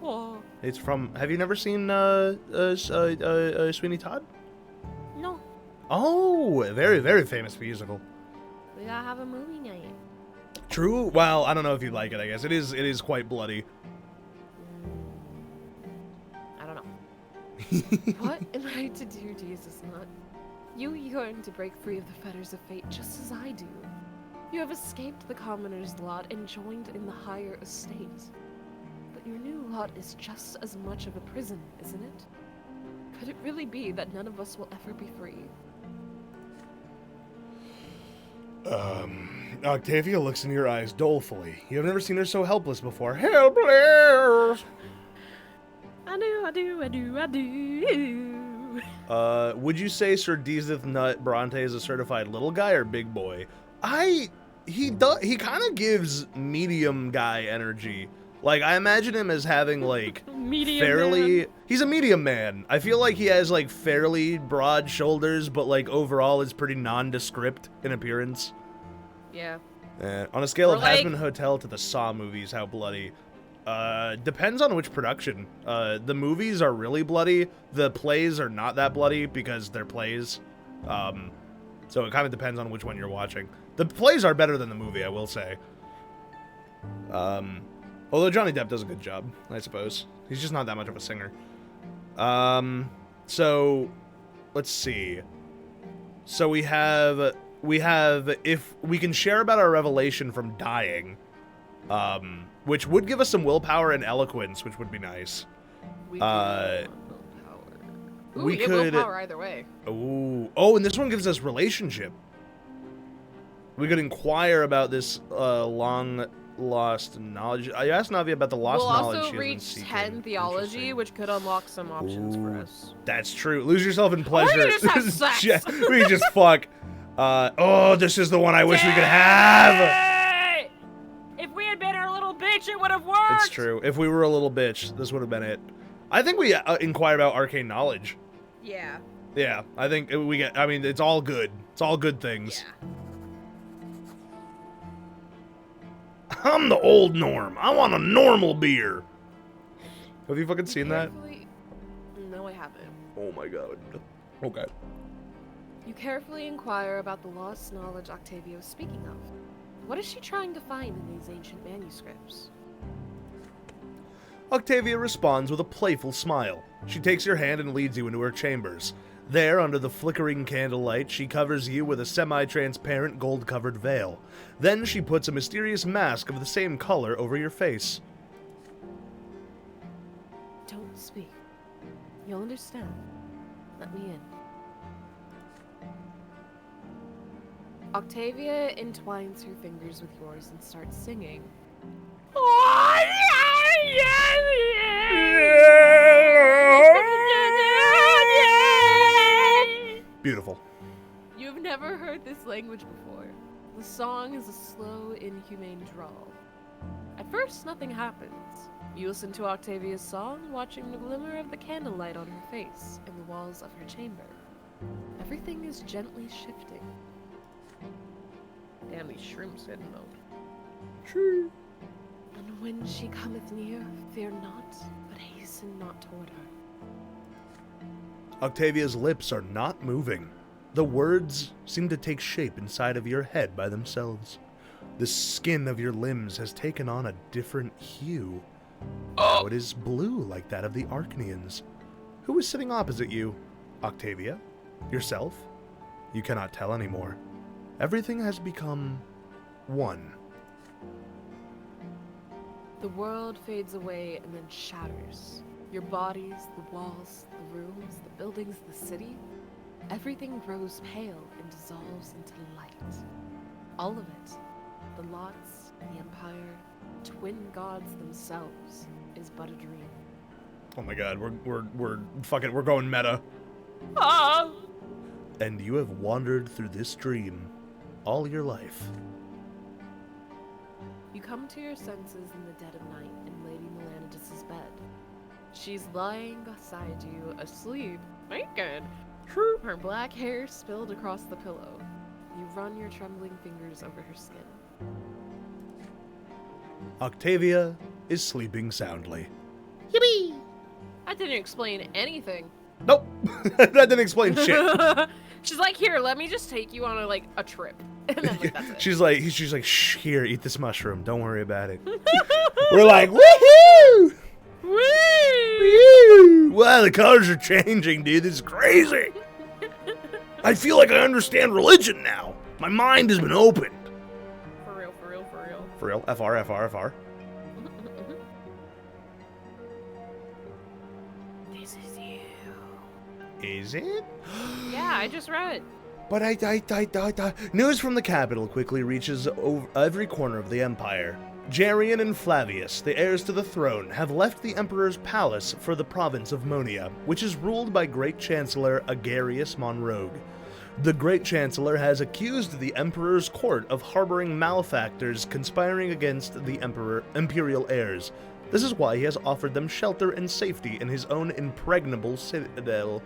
Oh. It's from. Have you never seen Sweeney Todd? No. Oh, a very, very famous musical. We gotta have a movie night. True. Well, I don't know if you'd like it. I guess it is quite bloody. I don't know. What am I to do, Deezth Nut? You yearn to break free of the fetters of fate just as I do. You have escaped the commoner's lot and joined in the higher estate. But your new lot is just as much of a prison, isn't it? Could it really be that none of us will ever be free? Octavia looks in your eyes dolefully. You have never seen her so helpless before. Helpless! I do. Would you say Sir Deezth Nut Brante is a certified little guy or big boy? He kind of gives medium guy energy. Like, I imagine him as having, like, he's a medium man. I feel like he has, like, fairly broad shoulders, but, like, overall is pretty nondescript in appearance. Yeah. On a scale of like... Hazbin Hotel to the Saw movies, how bloody? Depends on which production. The movies are really bloody. The plays are not that bloody because they're plays. So it kind of depends on which one you're watching. The plays are better than the movie, I will say. Although Johnny Depp does a good job, I suppose. He's just not that much of a singer. So, let's see. So we have, if we can share about our revelation from dying, which would give us some willpower and eloquence, which would be nice. We could willpower. Ooh, we get willpower either way. Oh, and this one gives us relationship. We could inquire about this long-lost knowledge. I asked Navi about the lost knowledge. We'll also reach 10 theology, which could unlock some options for us. That's true. Lose yourself in pleasure. Or we just have sex. We just fuck. Oh, this is the one I wish we could have. If we had been a little bitch, it would have worked. It's true. If we were a little bitch, this would have been it. I think we inquire about arcane knowledge. Yeah. Yeah, I think we get. I mean, it's all good. It's all good things. Yeah. I'm the old Norm. I want a normal beer. Have you fucking seen that? No, I haven't. Oh my god. Okay. You carefully inquire about the lost knowledge Octavia was speaking of. What is she trying to find in these ancient manuscripts? Octavia responds with a playful smile. She takes your hand and leads you into her chambers. There, under the flickering candlelight, she covers you with a semi-transparent gold-covered veil. Then she puts a mysterious mask of the same color over your face. Don't speak. You'll understand. Let me in. Octavia entwines her fingers with yours and starts singing. Beautiful. You've never heard this language before. The song is a slow, inhumane drawl. At first, nothing happens. You listen to Octavia's song, watching the glimmer of the candlelight on her face and the walls of her chamber. Everything is gently shifting. Damn, these shrooms hidden though. True. And when she cometh near, fear not, but hasten not toward her. Octavia's lips are not moving. The words seem to take shape inside of your head by themselves. The skin of your limbs has taken on a different hue. Now it is blue like that of the Arcanians. Who is sitting opposite you? Octavia? Yourself? You cannot tell anymore. Everything has become one. The world fades away and then shatters. Your bodies, the walls, the rooms, the buildings, the city, everything grows pale and dissolves into light. All of it, the lots, the empire, twin gods themselves, is but a dream. Oh my god, we're going meta. Ah! And you have wandered through this dream all your life. You come to your senses in the dead of night in Lady Melanidis' bed. She's lying beside you, asleep, naked. Her black hair spilled across the pillow. You run your trembling fingers over her skin. Octavia is sleeping soundly. Yippee! That didn't explain anything. Nope, that didn't explain shit. She's like, here, let me just take you on a trip. And then that's it. She's like, shh, here, eat this mushroom. Don't worry about it. We're like, woohoo! Woo! Wow, the colors are changing, dude. This is crazy. I feel like I understand religion now. My mind has been opened. For real, for real, for real. For real? FR. This is you. Is it? Yeah, I just read. But news from the capital quickly reaches over every corner of the empire. Jarian and Flavius, the heirs to the throne, have left the Emperor's palace for the province of Monia, which is ruled by Great Chancellor Agarius Monrogue. The Great Chancellor has accused the Emperor's court of harboring malefactors conspiring against the imperial heirs. This is why he has offered them shelter and safety in his own impregnable citadel.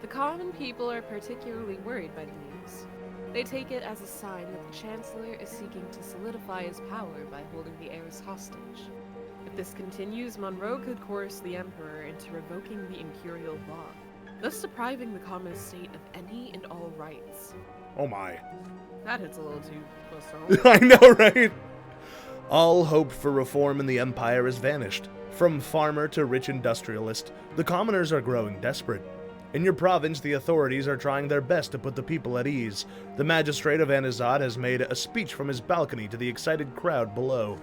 The common people are particularly worried by the news. They take it as a sign that the Chancellor is seeking to solidify his power by holding the heirs hostage. If this continues, Monroe could coerce the Emperor into revoking the imperial law, thus depriving the common estate of any and all rights. Oh my. That hits a little too close to home. I know, right? All hope for reform in the empire has vanished. From farmer to rich industrialist, the commoners are growing desperate. In your province, the authorities are trying their best to put the people at ease. The magistrate of Anizad has made a speech from his balcony to the excited crowd below.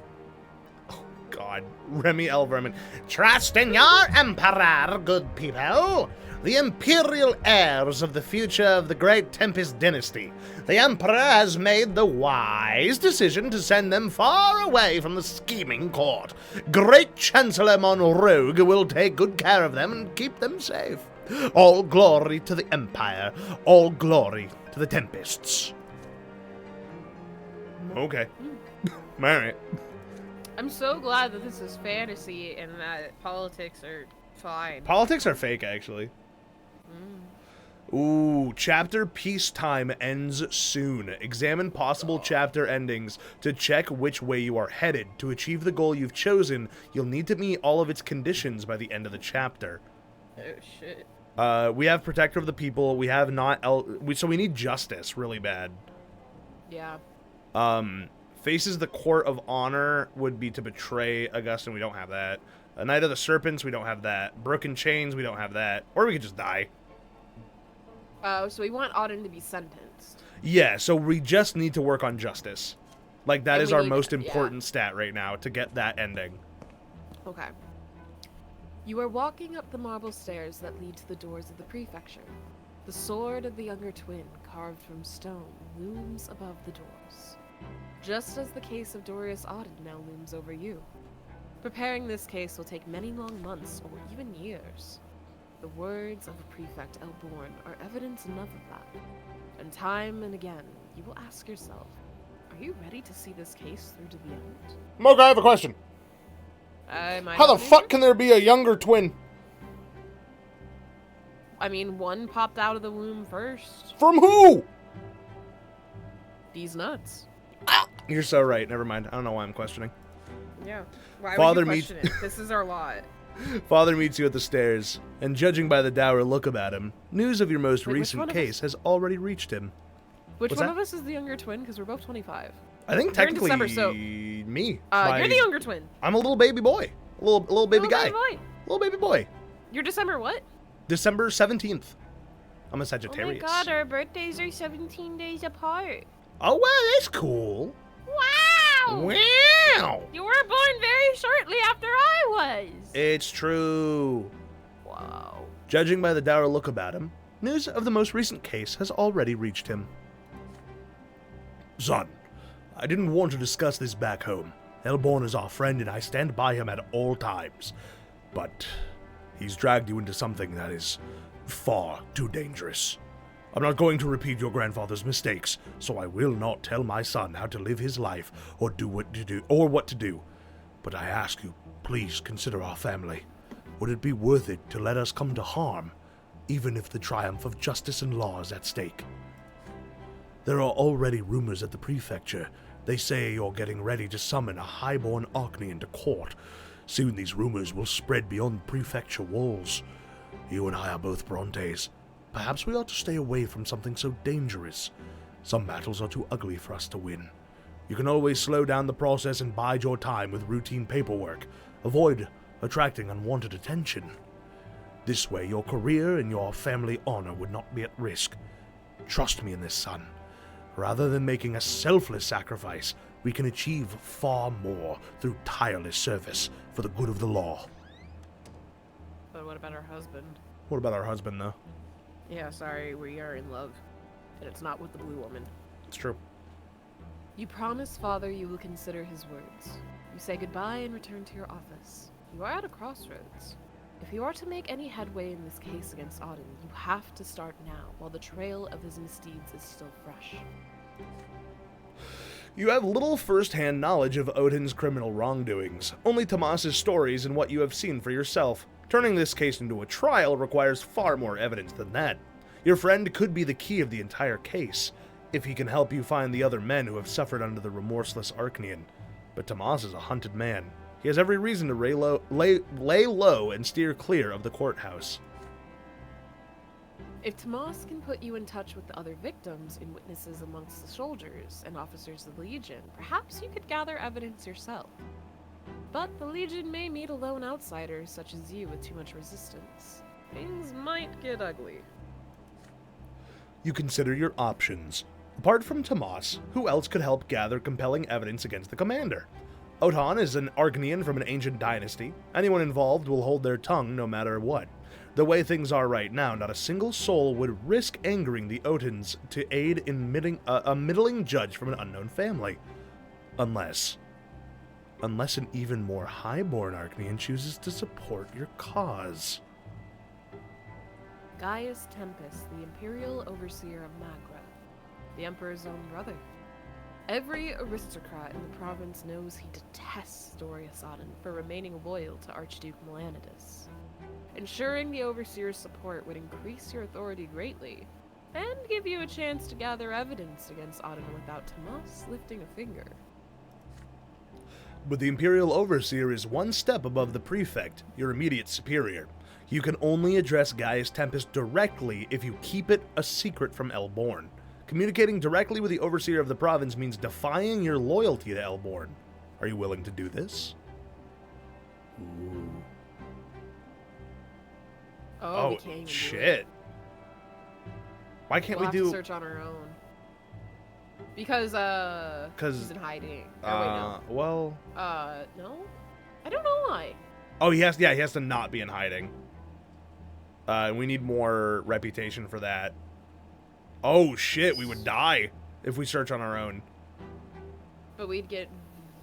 Oh, God. Remy Elverman. Trust in your emperor, good people. The imperial heirs of the future of the Great Tempest dynasty. The emperor has made the wise decision to send them far away from the scheming court. Great Chancellor Monrogue will take good care of them and keep them safe. All glory to the Empire. All glory to the Tempests. Okay. Alright. I'm so glad that this is fantasy and that politics are fine. Politics are fake, actually. Ooh, chapter peacetime ends soon. Examine possible chapter endings to check which way you are headed. To achieve the goal you've chosen, you'll need to meet all of its conditions by the end of the chapter. Oh, shit. We have Protector of the People. We have not... so we need Justice really bad. Yeah. Faces the Court of Honor would be to betray Augustine. We don't have that. A Knight of the Serpents. We don't have that. Broken Chains. We don't have that. Or we could just die. So we want Auden to be sentenced. Yeah, so we just need to work on Justice. Like, that And is we our need- most important stat right now, to get that ending. Okay. You are walking up the marble stairs that lead to the doors of the prefecture. The sword of the younger twin, carved from stone, looms above the doors. Just as the case of Dorius Auden now looms over you. Preparing this case will take many long months, or even years. The words of a prefect Elborn are evidence enough of that. And time and again, you will ask yourself, are you ready to see this case through to the end? Mocha, I have a question. How the fuck can there be a younger twin? I mean, one popped out of the womb first. From who? These nuts. You're so right. Never mind. I don't know why I'm questioning. Yeah. Why Father would you meets- question it? This is our lot. Father meets you at the stairs, and judging by the dour look about him, news of your most Wait, which recent one of case has already reached him. Which What's one that? of us is the younger twin? Because we're both 25. I think You're in technically December, so- me. You're the younger twin. I'm a little baby boy. A little baby Little guy. boy. Little baby boy. You're December what? December 17th. I'm a Oh Sagittarius. my god, our birthdays are 17 days apart. Oh, wow, that's cool. Wow! Wow. You were born very shortly after I was. It's true. Wow. Judging by the dour look about him, news of the most recent case has already reached him. Son, I didn't want to discuss this back home. Elborn is our friend and I stand by him at all times. But he's dragged you into something that is far too dangerous. I'm not going to repeat your grandfather's mistakes, so I will not tell my son how to live his life or what to do. But I ask you, Please consider our family. Would it be worth it to let us come to harm, even if the triumph of justice and law is at stake? There are already rumors at the prefecture. They say you're getting ready to summon a highborn Archnian to court. Soon these rumors will spread beyond prefecture walls. You and I are both Brantes. Perhaps we ought to stay away from something so dangerous. Some battles are too ugly for us to win. You can always slow down the process and bide your time with routine paperwork. Avoid attracting unwanted attention. This way, your career and your family honor would not be at risk. Trust me in this, son. Rather than making a selfless sacrifice, we can achieve far more through tireless service for the good of the law. But what about our husband? What about our husband, though? Yeah, sorry, we are in love. And it's not with the blue woman. It's true. You promise Father you will consider his words. You say goodbye and return to your office. You are at a crossroads. If you are to make any headway in this case against Auden, you have to start now, while the trail of his misdeeds is still fresh. You have little first-hand knowledge of Odin's criminal wrongdoings, only Tomas's stories and what you have seen for yourself. Turning this case into a trial requires far more evidence than that. Your friend could be the key of the entire case, if he can help you find the other men who have suffered under the remorseless Archnian. But Tomas is a hunted man. He has every reason to lay low and steer clear of the courthouse. If Tomas can put you in touch with the other victims and witnesses amongst the soldiers and officers of the Legion, perhaps you could gather evidence yourself. But the Legion may meet a lone outsider such as you with too much resistance. Things might get ugly. You consider your options. Apart from Tomas, who else could help gather compelling evidence against the commander? Otan is an Archnian from an ancient dynasty. Anyone involved will hold their tongue no matter what. The way things are right now, not a single soul would risk angering the Otans to aid in a middling judge from an unknown family. Unless an even more highborn Archnian chooses to support your cause. Gaius Tempest, the Imperial Overseer of Magra, the Emperor's own brother. Every aristocrat in the province knows he detests Dorius Auden for remaining loyal to Archduke Melanidas. Ensuring the Overseer's support would increase your authority greatly, and give you a chance to gather evidence against Auden without Tomas lifting a finger. But the Imperial Overseer is one step above the Prefect, your immediate superior. You can only address Gaius Tempest directly if you keep it a secret from Elborn. Communicating directly with the Overseer of the province means defying your loyalty to Elborn. Are you willing to do this? Ooh. Oh, we can't even shit. do it. Why can't We'll we have do... to search on our own. Because he's in hiding. Oh, wait, no. Well... No? I don't know why. Oh, he has to not be in hiding. We need more reputation for that. Oh, shit, we would die if we search on our own. But we'd get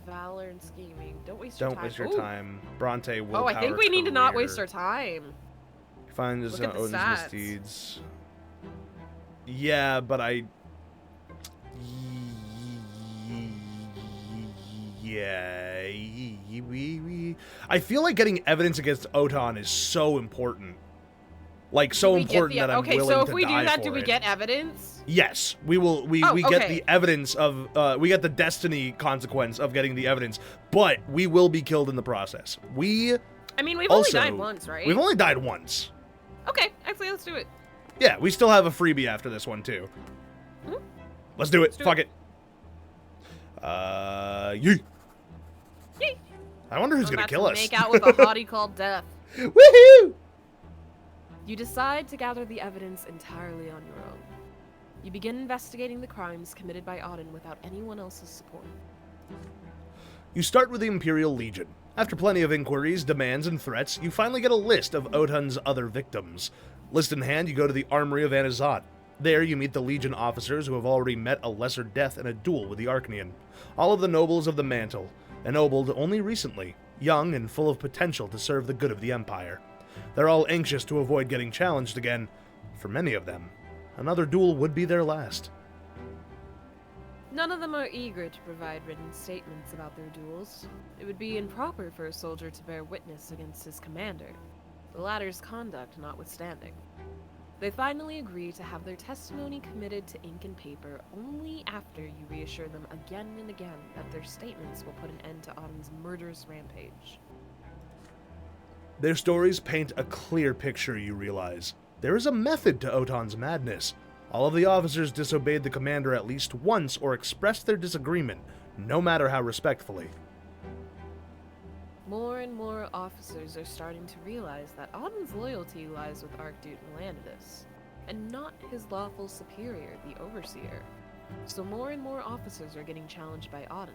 valor and scheming. Don't waste your time. Don't waste your time. Bronte will. Oh, I think we need to not waste our time. Find his Look at the Odin's stats. misdeeds. Yeah, but I feel like getting evidence against Otan is so important. Like, so important that I'm willing to die for it. Okay, so if we do that, do we get evidence? Yes, we will. We get the evidence of. We get the destiny consequence of getting the evidence, but we will be killed in the process. I mean, we've only died once, right? We've only died once. Okay, actually, let's do it. Yeah, we still have a freebie after this one too. Hmm? Let's do it. Fuck it. Yee. Yee. I wonder who's gonna kill us. Make out with a hottie called Death. Woohoo! You decide to gather the evidence entirely on your own. You begin investigating the crimes committed by Auden without anyone else's support. You start with the Imperial Legion. After plenty of inquiries, demands, and threats, you finally get a list of Otan's other victims. List in hand, you go to the Armory of Anizat. There, you meet the Legion officers who have already met a lesser death in a duel with the Archnian. All of the nobles of the Mantle, ennobled only recently, young and full of potential to serve the good of the Empire. They're all anxious to avoid getting challenged again. For many of them, another duel would be their last. None of them are eager to provide written statements about their duels. It would be improper for a soldier to bear witness against his commander, the latter's conduct notwithstanding. They finally agree to have their testimony committed to ink and paper only after you reassure them again and again that their statements will put an end to Autumn's murderous rampage. Their stories paint a clear picture, you realize. There is a method to Otan's madness. All of the officers disobeyed the commander at least once or expressed their disagreement, no matter how respectfully. More and more officers are starting to realize that Autumn's loyalty lies with Archduke Melandus, and not his lawful superior, the Overseer. So more and more officers are getting challenged by Autumn.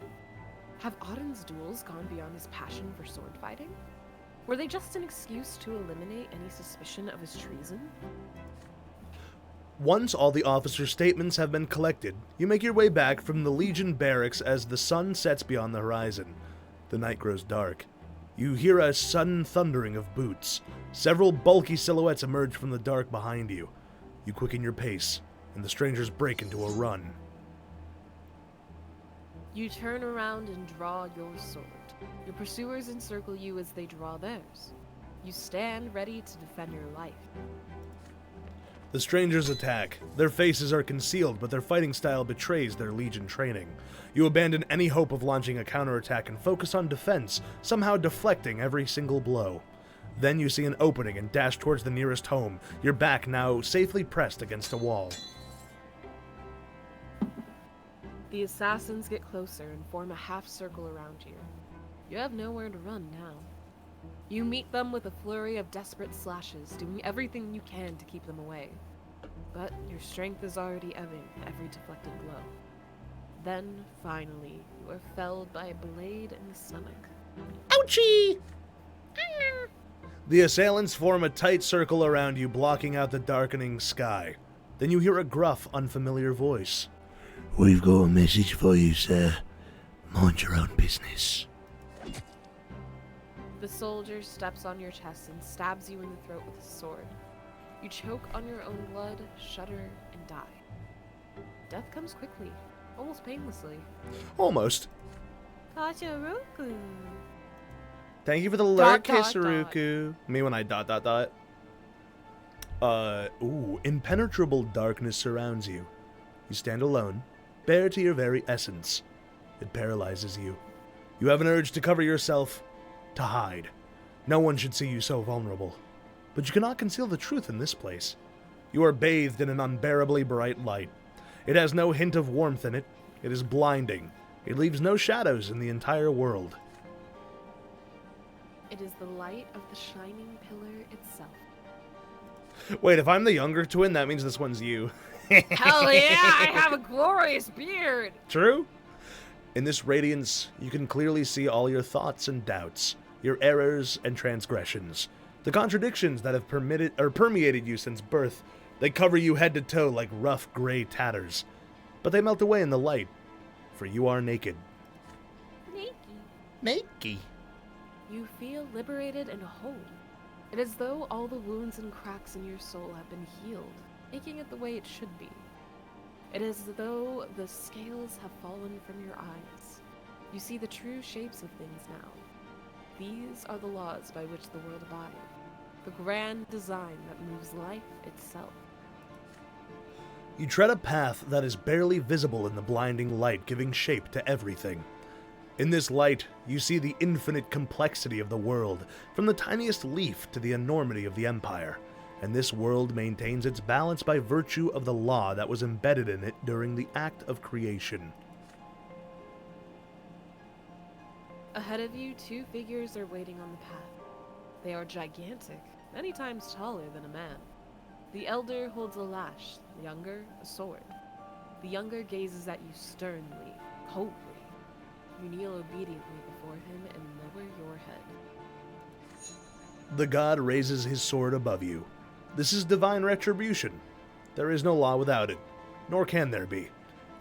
Have Autumn's duels gone beyond his passion for sword fighting? Were they just an excuse to eliminate any suspicion of his treason? Once all the officers' statements have been collected, you make your way back from the Legion barracks as the sun sets beyond the horizon. The night grows dark. You hear a sudden thundering of boots. Several bulky silhouettes emerge from the dark behind you. You quicken your pace, and the strangers break into a run. You turn around and draw your sword. Your pursuers encircle you as they draw theirs. You stand ready to defend your life. The strangers attack. Their faces are concealed, but their fighting style betrays their Legion training. You abandon any hope of launching a counterattack and focus on defense, somehow deflecting every single blow. Then you see an opening and dash towards the nearest home, your back now safely pressed against a wall. The assassins get closer and form a half circle around you. You have nowhere to run now. You meet them with a flurry of desperate slashes, doing everything you can to keep them away. But your strength is already ebbing with every deflected blow. Then, finally, you are felled by a blade in the stomach. Ouchie! The assailants form a tight circle around you, blocking out the darkening sky. Then you hear a gruff, unfamiliar voice. We've got a message for you, sir. Mind your own business. The soldier steps on your chest and stabs you in the throat with his sword. You choke on your own blood, shudder, and die. Death comes quickly, almost painlessly. Almost. Kacharuku. Thank you for the lurk, Dot, dot, Kisaruku. Me when I ... Impenetrable darkness surrounds you. You stand alone, bare to your very essence. It paralyzes you. You have an urge to cover yourself, to hide. No one should see you so vulnerable. But you cannot conceal the truth in this place. You are bathed in an unbearably bright light. It has no hint of warmth in it. It is blinding. It leaves no shadows in the entire world. It is the light of the shining pillar itself. Wait, if I'm the younger twin, that means this one's you. Hell yeah, I have a glorious beard! True? In this radiance, you can clearly see all your thoughts and doubts, your errors and transgressions, the contradictions that have permeated you since birth. They cover you head to toe like rough gray tatters, but they melt away in the light, for you are naked. Naked. You feel liberated and whole. It is as though all the wounds and cracks in your soul have been healed, making it the way it should be. It is as though the scales have fallen from your eyes. You see the true shapes of things now. These are the laws by which the world abides, the grand design that moves life itself. You tread a path that is barely visible in the blinding light, giving shape to everything. In this light, you see the infinite complexity of the world, from the tiniest leaf to the enormity of the empire. And this world maintains its balance by virtue of the law that was embedded in it during the act of creation. Ahead of you, two figures are waiting on the path. They are gigantic, many times taller than a man. The elder holds a lash, the younger a sword. The younger gazes at you sternly, coldly. You kneel obediently before him and lower your head. The god raises his sword above you. This is divine retribution. There is no law without it, nor can there be.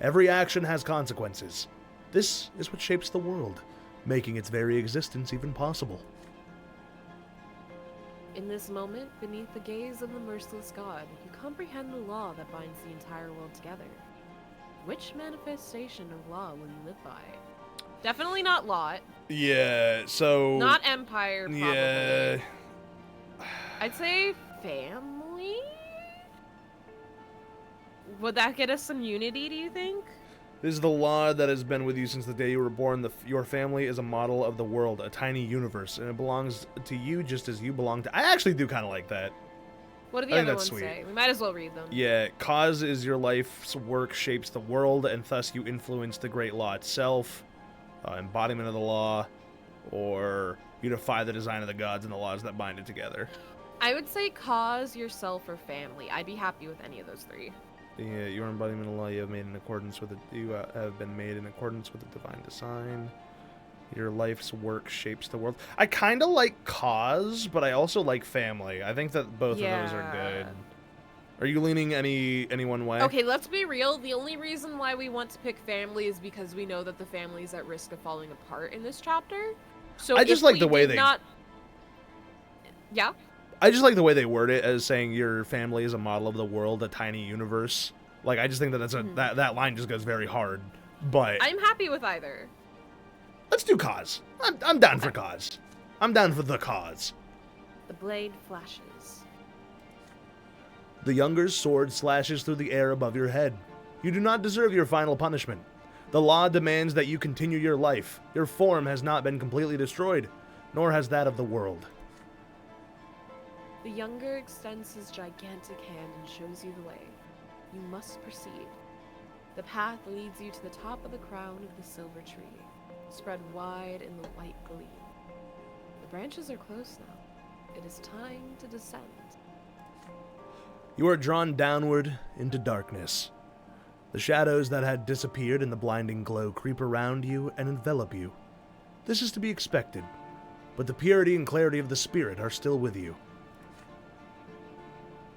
Every action has consequences. This is what shapes the world, making its very existence even possible. In this moment, beneath the gaze of the merciless god, you comprehend the law that binds the entire world together. Which manifestation of law will you live by? Definitely not Lot. Yeah, so... Not Empire, probably. Yeah. I'd say family? Would that get us some unity, do you think? This is the law that has been with you since the day you were born. Your family is a model of the world, a tiny universe, and it belongs to you just as you belong to... I actually do kind of like that. What do the other ones say? We might as well read them. Yeah, cause is your life's work shapes the world, and thus you influence the great law itself. Embodiment of the law, or you defy the design of the gods and the laws that bind it together. I would say cause, yourself, or family. I'd be happy with any of those three. Yeah, your embodiment of law you have made in accordance with it. You have been made in accordance with the divine design. Your life's work shapes the world. I kind of like cause, but I also like family. I think that both of those are good. Are you leaning any one way? Okay, let's be real. The only reason why we want to pick family is because we know that the family is at risk of falling apart in this chapter. So I just like the way they... Yeah? I just like the way they word it as saying your family is a model of the world, a tiny universe. Like, I just think that that's that line just goes very hard. But I'm happy with either. Let's do cause. I'm down for cause. I'm down for the cause. The blade flashes. The younger's sword slashes through the air above your head. You do not deserve your final punishment. The law demands that you continue your life. Your form has not been completely destroyed, nor has that of the world. The younger extends his gigantic hand and shows you the way. You must proceed. The path leads you to the top of the crown of the silver tree, spread wide in the white gleam. The branches are close now. It is time to descend. You are drawn downward into darkness. The shadows that had disappeared in the blinding glow creep around you and envelop you. This is to be expected, but the purity and clarity of the spirit are still with you.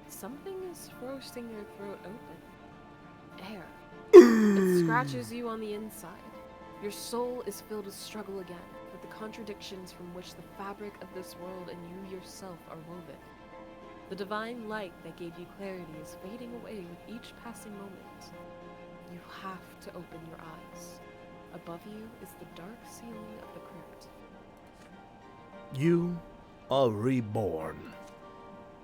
Something is forcing your throat open. Air. It scratches you on the inside. Your soul is filled with struggle again, with the contradictions from which the fabric of this world and you yourself are woven. The divine light that gave you clarity is fading away with each passing moment. You have to open your eyes. Above you is the dark ceiling of the crypt. You are reborn.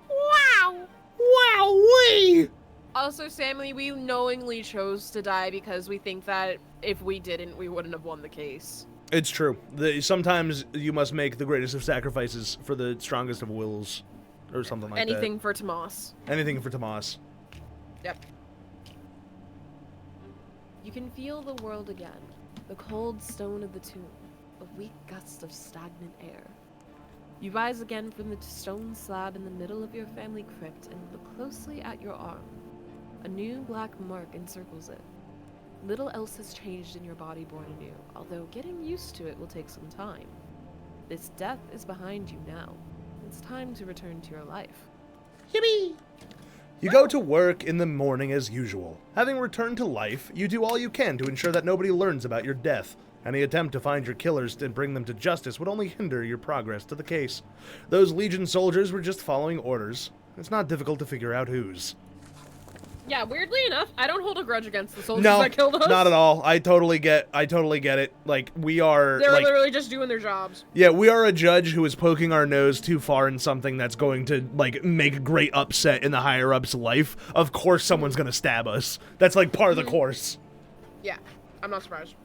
Wow! Wowee! Also, Sammy, we knowingly chose to die because we think that if we didn't, we wouldn't have won the case. It's true. Sometimes you must make the greatest of sacrifices for the strongest of wills. Or something like that. Anything for Tomas. Anything for Tomas. Yep. You can feel the world again. The cold stone of the tomb. A weak gust of stagnant air. You rise again from the stone slab in the middle of your family crypt and look closely at your arm. A new black mark encircles it. Little else has changed in your body born anew, although getting used to it will take some time. This death is behind you now. It's time to return to your life. Yippee! You go to work in the morning as usual. Having returned to life, you do all you can to ensure that nobody learns about your death. Any attempt to find your killers and bring them to justice would only hinder your progress to the case. Those Legion soldiers were just following orders. It's not difficult to figure out whose. Yeah, weirdly enough, I don't hold a grudge against the soldiers that killed us. No, not at all. I totally get it. Like, we are... They're literally just doing their jobs. Yeah, we are a judge who is poking our nose too far in something that's going to, like, make great upset in the higher-ups' life. Of course someone's gonna stab us. That's, like, part of the course. Yeah, I'm not surprised.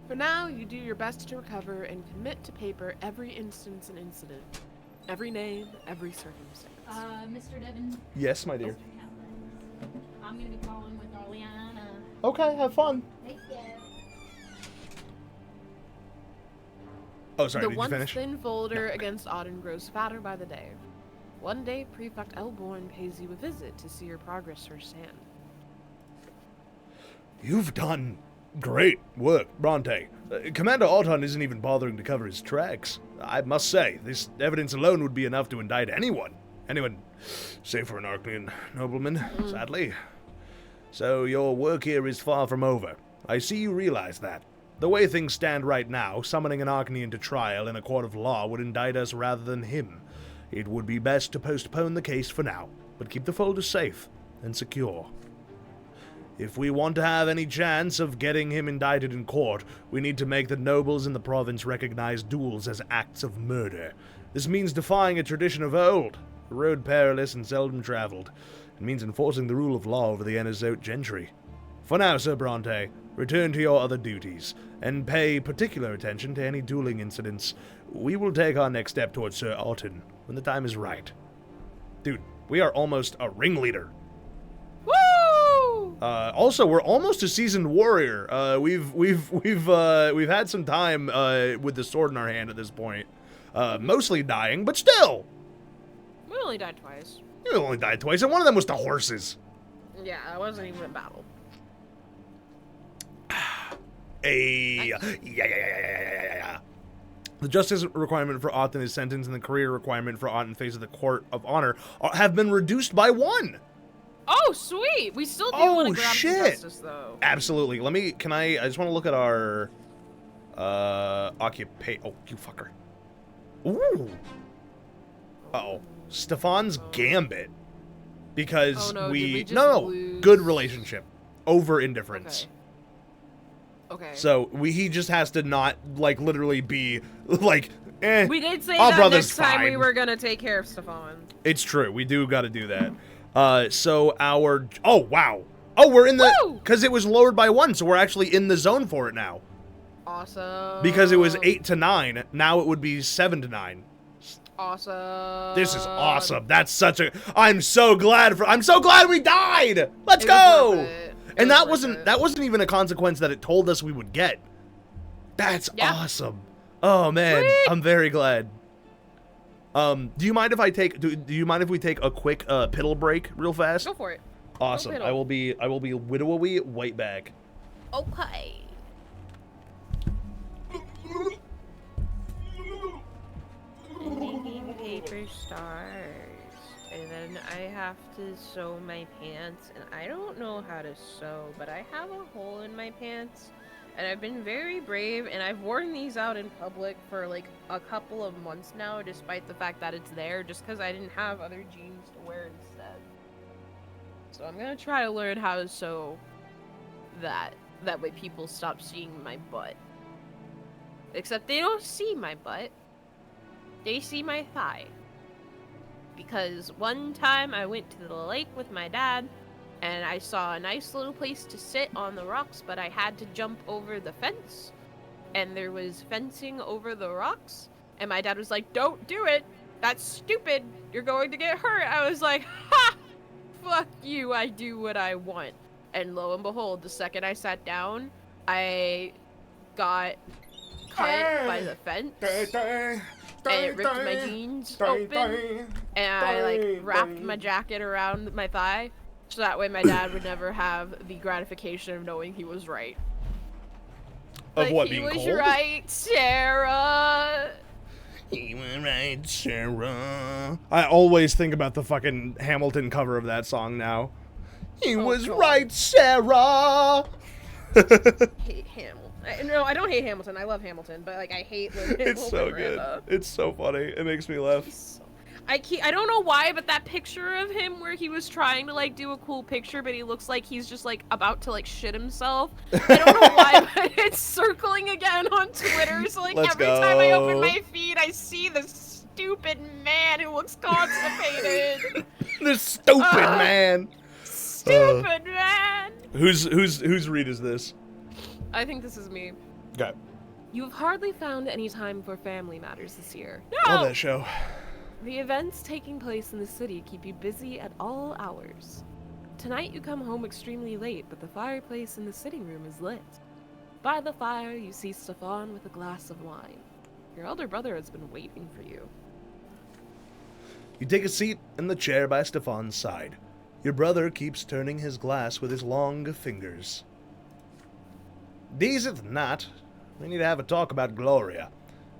For now, you do your best to recover and commit to paper every instance and incident. Every name, every circumstance. Mr. Devin. Yes, my dear. I'm gonna be calling with Orleana. Okay, have fun. Thank you. Oh, sorry, The did you once finish? thin folder against Auden grows fatter by the day. One day, Prefect Elborn pays you a visit to see your progress firsthand. You've done great work, Brante. Commander Auton isn't even bothering to cover his tracks. I must say, this evidence alone would be enough to indict anyone. Anyone, save for an Arcanian nobleman, sadly. So your work here is far from over. I see you realize that. The way things stand right now, summoning an Arcanian to trial in a court of law would indict us rather than him. It would be best to postpone the case for now, but keep the folder safe and secure. If we want to have any chance of getting him indicted in court, we need to make the nobles in the province recognize duels as acts of murder. This means defying a tradition of old, a road perilous and seldom traveled. It means enforcing the rule of law over the Anazote gentry. For now, Sir Brante, return to your other duties, and pay particular attention to any dueling incidents. We will take our next step towards Sir Alton when the time is right. Dude, we are almost a ringleader. Woo! Also, we're almost a seasoned warrior. We've had some time with the sword in our hand at this point. Mostly dying, but still. We only died twice. You only died twice, and one of them was to horses. Yeah, I wasn't even in battle. Hey, yeah. The justice requirement for Aught in his sentence and the career requirement for Aught in face of the Court of Honor have been reduced by 1. Oh, sweet! We still do want to grab some shit. justice, though. Absolutely. I just want to look at our, occupation. Oh, you fucker. Ooh. Uh-oh. Stefan's Gambit. Because oh, no, we just no, lose? good relationship. Over indifference. Okay. So he just has to not, like, literally be, like, eh. We did say our that brother's next time we fine. were gonna take care of Stefan. It's true. We do got to do that. So our... Oh, wow. Oh, we're in the... Woo! Because it was lowered by 1, so we're actually in the zone for it now. Awesome. Because it was 8 to 9. Now it would be 7 to 9. Awesome. This is awesome. That's such a... I'm so glad we died! Let's It go! was worth it. And It that was worth wasn't even a consequence that it told us we would get. That's Yeah. awesome. Oh man, Sweet. I'm very glad. Do you mind if I take do you mind if we take a quick piddle break real fast? Go for it. Awesome. piddle. I will be widowy right back. Okay. Making paper stars. And then I have to sew my pants. And I don't know how to sew, but I have a hole in my pants. And I've been very brave, and I've worn these out in public for like a couple of months now, despite the fact that it's there, just because I didn't have other jeans to wear instead. So I'm gonna try to learn how to sew that. That way people stop seeing my butt. Except they don't see my butt. They see my thigh. Because one time I went to the lake with my dad, and I saw a nice little place to sit on the rocks, but I had to jump over the fence. And there was fencing over the rocks. And my dad was like, "Don't do it! That's stupid! You're going to get hurt!" I was like, "Ha! Fuck you, I do what I want." And lo and behold, the second I sat down, I got cut by the fence. And it ripped my jeans open. And I like wrapped my jacket around my thigh. So that way my dad would never have the gratification of knowing he was right. Of like, what, he being was cold? right, Sarah. You were right, Sarah. I always think about the fucking Hamilton cover of that song now. He was God. right, Sarah. Hate Hamilton. No, I don't hate Hamilton. I love Hamilton, but like I hate Lin-Manuel It's so good. Miranda. It's so funny. It makes me laugh. I don't know why, but that picture of him where he was trying to like do a cool picture, but he looks like he's just like about to like shit himself. I don't know why, but it's circling again on Twitter. So like Let's every time I open go. my feed, I see this stupid man who looks constipated. This stupid man. Stupid man. Whose read is this? I think this is me. Okay. You have hardly found any time for family matters this year. Love No! that show. The events taking place in the city keep you busy at all hours. Tonight you come home extremely late, but the fireplace in the sitting room is lit. By the fire, you see Stefan with a glass of wine. Your elder brother has been waiting for you. You take a seat in the chair by Stefan's side. Your brother keeps turning his glass with his long fingers. Deezth Nut, we need to have a talk about Gloria.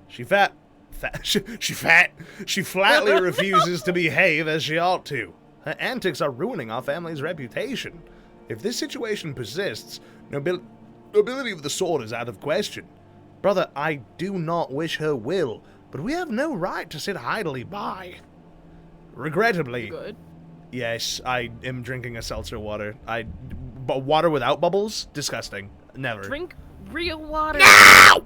She flatly refuses to behave as she ought to. Her antics are ruining our family's reputation. If this situation persists, nobility of the sword is out of question. Brother, I do not wish her will, but we have no right to sit idly by. Regrettably, Good. yes, I am drinking a seltzer water. water without bubbles? Disgusting. Never. Drink real water. No!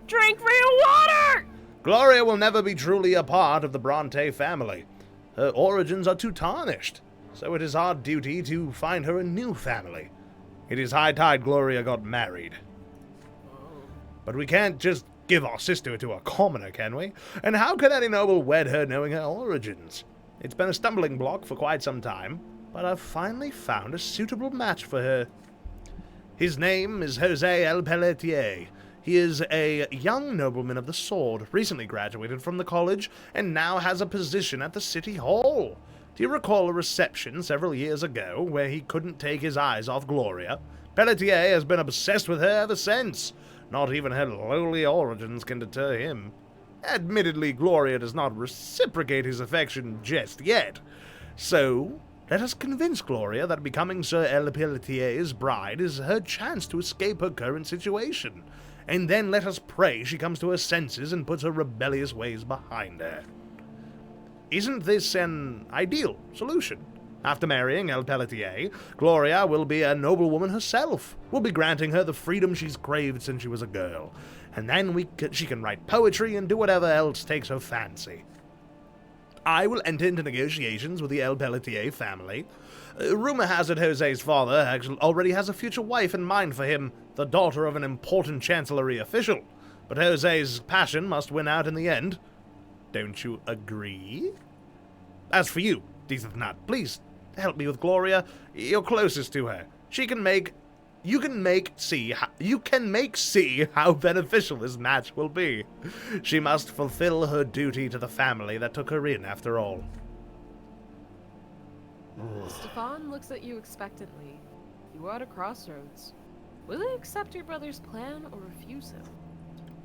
Drink real water! Gloria will never be truly a part of the Brante family. Her origins are too tarnished, so it is our duty to find her a new family. It is high tide Gloria got married. But we can't just give our sister to a commoner, can we? And how can any noble wed her knowing her origins? It's been a stumbling block for quite some time, but I've finally found a suitable match for her. His name is Jose El Pelletier. He is a young nobleman of the sword, recently graduated from the college, and now has a position at the city hall. Do you recall a reception several years ago where he couldn't take his eyes off Gloria? Pelletier has been obsessed with her ever since. Not even her lowly origins can deter him. Admittedly, Gloria does not reciprocate his affection just yet. So, let us convince Gloria that becoming Sir El Pelletier's bride is her chance to escape her current situation. And then let us pray she comes to her senses and puts her rebellious ways behind her. Isn't this an ideal solution? After marrying El Pelletier, Gloria will be a noblewoman herself. We'll be granting her the freedom she's craved since she was a girl. And then she can write poetry and do whatever else takes her fancy. I will enter into negotiations with the El Pelletier family. Rumor has it Jose's father actually already has a future wife in mind for him, the daughter of an important chancellery official. But Jose's passion must win out in the end. Don't you agree? As for you, Deezth Nut, please help me with Gloria. You're closest to her. You can make see how beneficial this match will be. She must fulfill her duty to the family that took her in, after all. Stefan looks at you expectantly. You are at a crossroads. Will they accept your brother's plan or refuse him?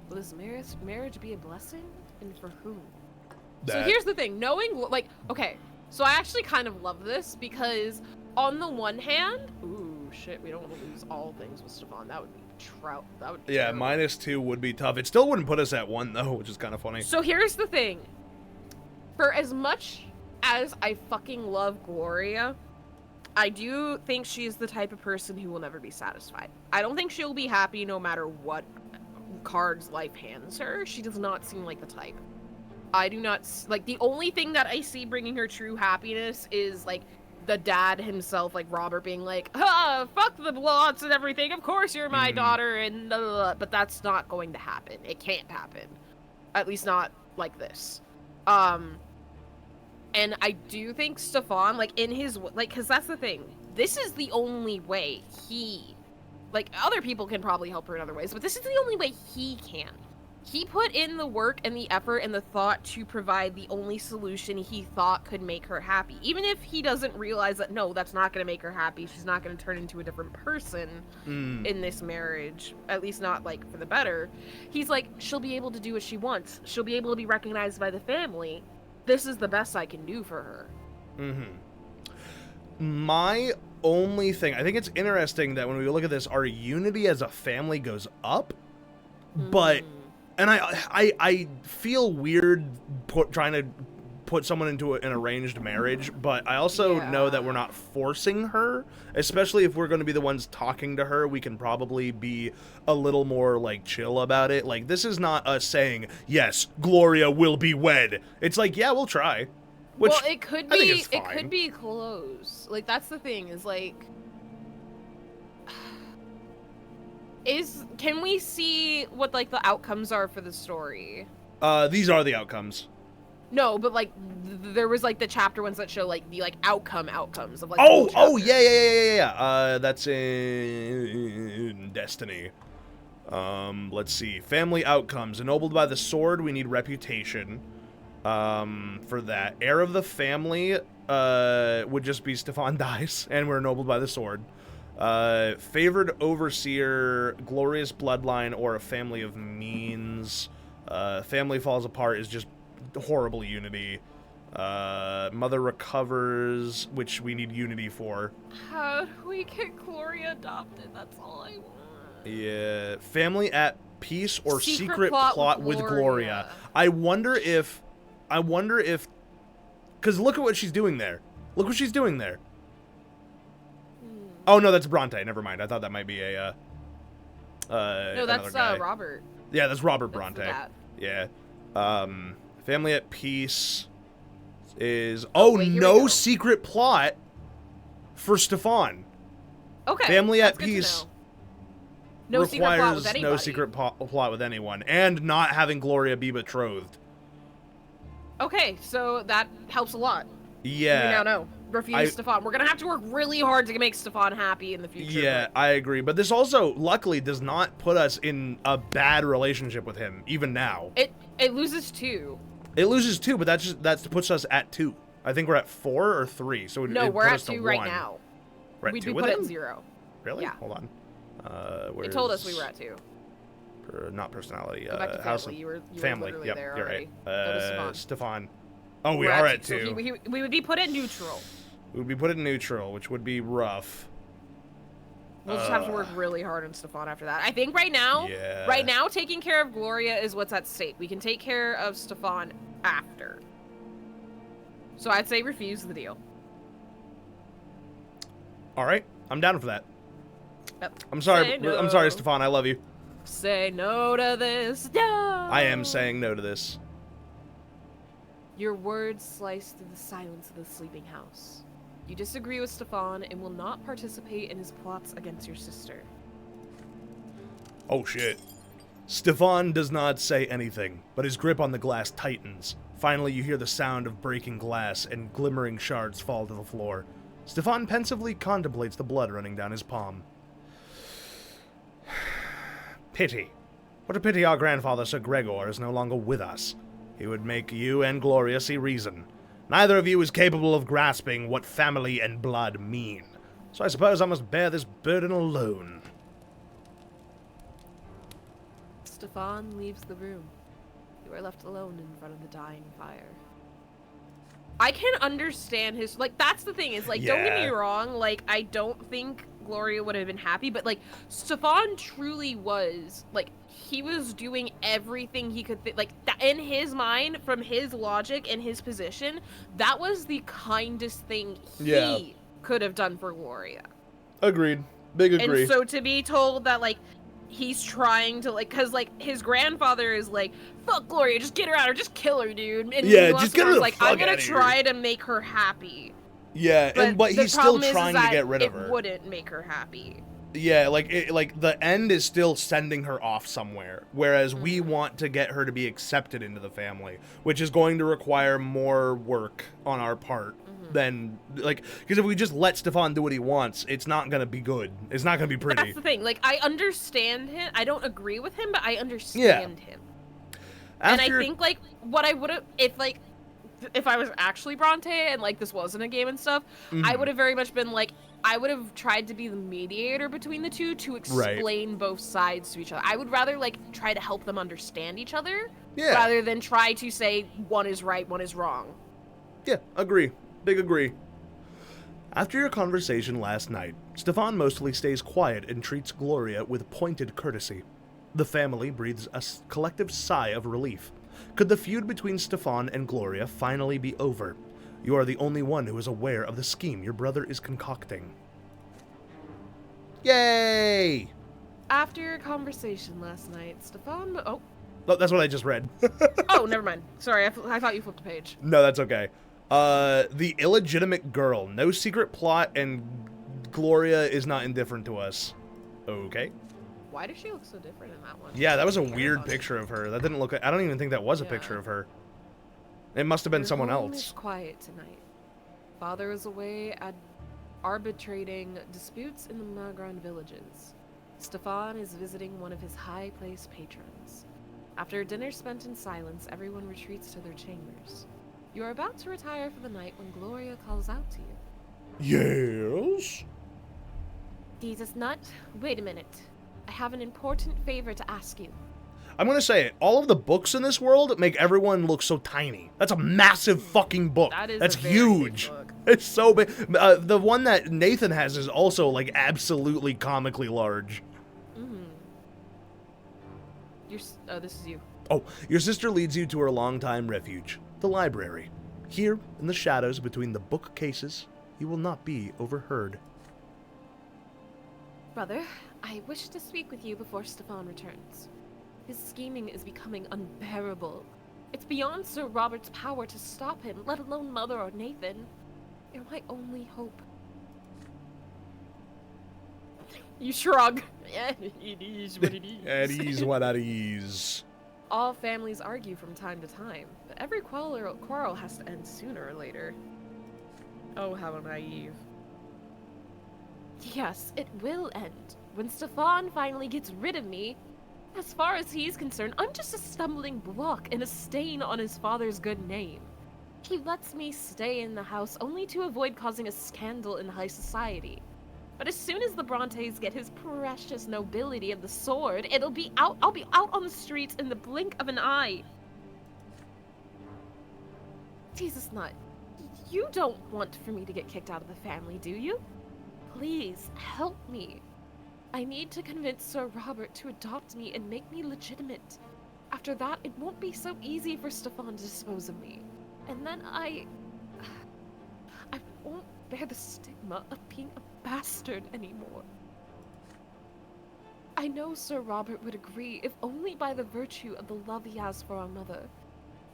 Will this marriage be a blessing, and for whom? So here's the thing, okay, so I actually kind of love this because on the one hand, ooh, shit, we don't want to lose all things with Stefan. That would be yeah, terrible. -2 would be tough. It still wouldn't put us at 1 though, which is kind of funny. So here's the thing. For as much as I fucking love Gloria, I do think she's the type of person who will never be satisfied. I don't think she'll be happy no matter what cards life hands her. She does not seem like the type. I do not, like, the only thing that I see bringing her true happiness is, like, the dad himself, like, Robert being like, fuck the blots and everything, of course you're my daughter, and blah, blah, blah. But that's not going to happen. It can't happen. At least not like this. And I do think Stefan, like, in his, like, because that's the thing. This is the only way he, like, other people can probably help her in other ways, but this is the only way he can. He put in the work and the effort and the thought to provide the only solution he thought could make her happy. Even if he doesn't realize that, no, that's not going to make her happy. She's not going to turn into a different person in this marriage. At least not, like, for the better. He's like, she'll be able to do what she wants. She'll be able to be recognized by the family. This is the best I can do for her. My only thing, I think it's interesting that when we look at this, our unity as a family goes up, but... And I feel weird trying to put someone into an arranged marriage, but I also know that we're not forcing her, especially if we're going to be the ones talking to her. We can probably be a little more, like, chill about it. Like, this is not us saying, yes, Gloria will be wed. It's like, yeah, we'll try. Which well, it could be close. Like, that's the thing, is, like... Can we see what, like, the outcomes are for the story? These are the outcomes. No, but, like, there was, like, the chapter ones that show, like, the, like, outcomes of, like, yeah. That's in Destiny. Let's see. Family outcomes. Ennobled by the sword, we need reputation. For that. Heir of the family, would just be Stefan dies, and we're ennobled by the sword. Favored overseer, glorious bloodline, or a family of means. Family falls apart is just horrible unity. Mother recovers, which we need unity for. How do we get Gloria adopted? That's all I want. Yeah. Family at peace or secret plot with Gloria. I wonder if... Because look at what she's doing there. Look what she's doing there. Oh, no, that's Brante. Never mind. I thought that might be a, No, that's guy. Robert. Yeah, that's Robert That's Brante. the dad. Yeah. Family at Peace is... Oh, wait, here we no go. secret plot for Stefan. Okay. Family at that's good to Peace know. No secret plot with requires anybody. no secret plot with anyone. And not having Gloria be betrothed. Okay, so that helps a lot. Yeah. We now know. Refuse Stefan. We're gonna have to work really hard to make Stefan happy in the future. Yeah, but... I agree. But this also, luckily, does not put us in a bad relationship with him, even now. It loses 2. It loses 2, but that puts us at 2. I think we're at 4 or 3. So no, it we're put at us to 2 right 1. now. We're at We'd 2 be with put him? at 0. Really? Yeah. Hold on. It told us we were at 2. Not personality. Go back to House family. You were family. literally Yep, there you're already. right. Go to Stefan. Stefan. Oh, we We're are at 2. So we would be put at neutral. We would be put in neutral, which would be rough. We'll just have to work really hard on Stefan after that. I think right now, taking care of Gloria is what's at stake. We can take care of Stefan after. So I'd say refuse the deal. All right, I'm down for that. Yep. I'm sorry. Say no. I'm sorry, Stefan. I love you. Say no to this. No. I am saying no to this. Your words slice through the silence of the sleeping house. You disagree with Stefan and will not participate in his plots against your sister. Oh shit. Stefan does not say anything, but his grip on the glass tightens. Finally, you hear the sound of breaking glass and glimmering shards fall to the floor. Stefan pensively contemplates the blood running down his palm. Pity. What a pity our grandfather Sir Gregor is no longer with us. He would make you and Gloria see reason. Neither of you is capable of grasping what family and blood mean. So I suppose I must bear this burden alone. Stefan leaves the room. You are left alone in front of the dying fire. I can understand his, like, that's the thing, is, like, don't get me wrong, like, I don't think Gloria would have been happy, but, like, Stefan truly was, like, he was doing everything he could, like, in his mind, from his logic and his position, that was the kindest thing he could have done for Gloria. Agreed. Big agree. And so to be told that, like, he's trying to, like, because, like, his grandfather is like, fuck Gloria, just get her out or just kill her, dude. And yeah, just get her the like, fuck I'm gonna out of try here. to make her happy. Yeah, but he's still trying to get rid of her. It wouldn't make her happy. Yeah, like the end is still sending her off somewhere, whereas we want to get her to be accepted into the family, which is going to require more work on our part than, like, because if we just let Stefan do what he wants, it's not gonna be good. It's not gonna be pretty. But that's the thing. Like, I understand him. I don't agree with him, but I understand him. And I think, like, what I would have, if I was actually Brante and, like, this wasn't a game and stuff, I would have very much been like, I would have tried to be the mediator between the two to explain both sides to each other. I would rather, like, try to help them understand each other rather than try to say one is right, one is wrong. Yeah, agree. Big agree. After your conversation last night, Stefan mostly stays quiet and treats Gloria with pointed courtesy. The family breathes a collective sigh of relief. Could the feud between Stefan and Gloria finally be over? You are the only one who is aware of the scheme your brother is concocting. Yay! After your conversation last night, Stefan... Oh, that's what I just read. oh, never mind. Sorry, I thought you flipped a page. No, that's okay. The illegitimate girl. No secret plot, and Gloria is not indifferent to us. Okay. Why does she look so different in that one? Yeah, that was a weird picture of her. That didn't look... I don't even think that was a picture of her. It must have been someone else. It's quiet tonight. Father is away arbitrating disputes in the Magran villages. Stefan is visiting one of his high-placed patrons. After a dinner spent in silence, everyone retreats to their chambers. You are about to retire for the night when Gloria calls out to you. Yes? Deezth Nut, wait a minute. I have an important favor to ask you. I'm gonna say it. All of the books in this world make everyone look so tiny. That's a massive fucking book. That's huge. It's so big. The one that Nathan has is also, like, absolutely comically large. Oh, this is you. Oh, your sister leads you to her longtime refuge, the library. Here, in the shadows between the bookcases, you will not be overheard. Brother, I wish to speak with you before Stefan returns. His scheming is becoming unbearable. It's beyond Sir Robert's power to stop him, let alone Mother or Nathan. You're my only hope. You shrug. Yeah, it is what it is. It is what it is. All families argue from time to time, but every quarrel has to end sooner or later. Oh, how naive. Yes, it will end. When Stefan finally gets rid of me, as far as he's concerned, I'm just a stumbling block and a stain on his father's good name. He lets me stay in the house only to avoid causing a scandal in high society. But as soon as the Brantes get his precious nobility of the sword, I'll be out on the streets in the blink of an eye. Deezth Nut, you don't want for me to get kicked out of the family, do you? Please, help me. I need to convince Sir Robert to adopt me and make me legitimate. After that, it won't be so easy for Stefan to dispose of me. And then I won't bear the stigma of being a bastard anymore. I know Sir Robert would agree, if only by the virtue of the love he has for our mother.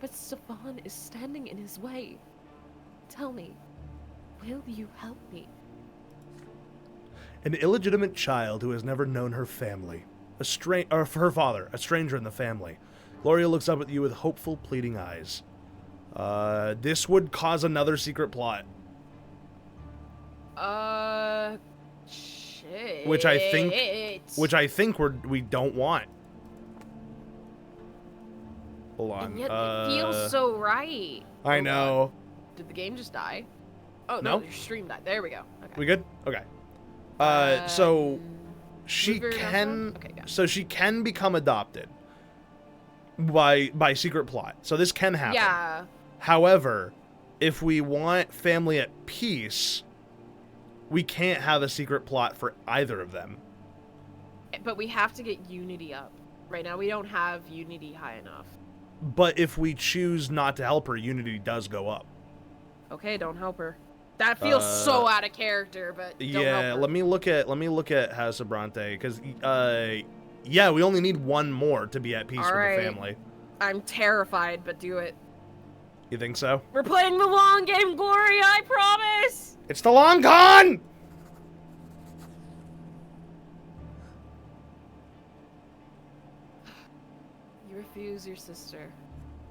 But Stefan is standing in his way. Tell me, will you help me? An illegitimate child who has never known her family. Or her father, a stranger in the family. Gloria looks up at you with hopeful, pleading eyes. This would cause another secret plot. Shit. Which I think we don't want. Hold on. And yet it feels so right. I know. Did the game just die? Oh, no. Your stream died. There we go. Okay. We good? Okay. So she can she can become adopted by secret plot. So this can happen. Yeah. However, if we want family at peace, we can't have a secret plot for either of them. But we have to get Unity up. Right now we don't have Unity high enough. But if we choose not to help her, Unity does go up. Okay, don't help her. That feels so out of character, but don't help her. let me look at House of Brante, because yeah, we only need one more to be at peace with the family. I'm terrified, but do it. You think so? We're playing the long game, Gloria, I promise! It's the long con! You refuse your sister.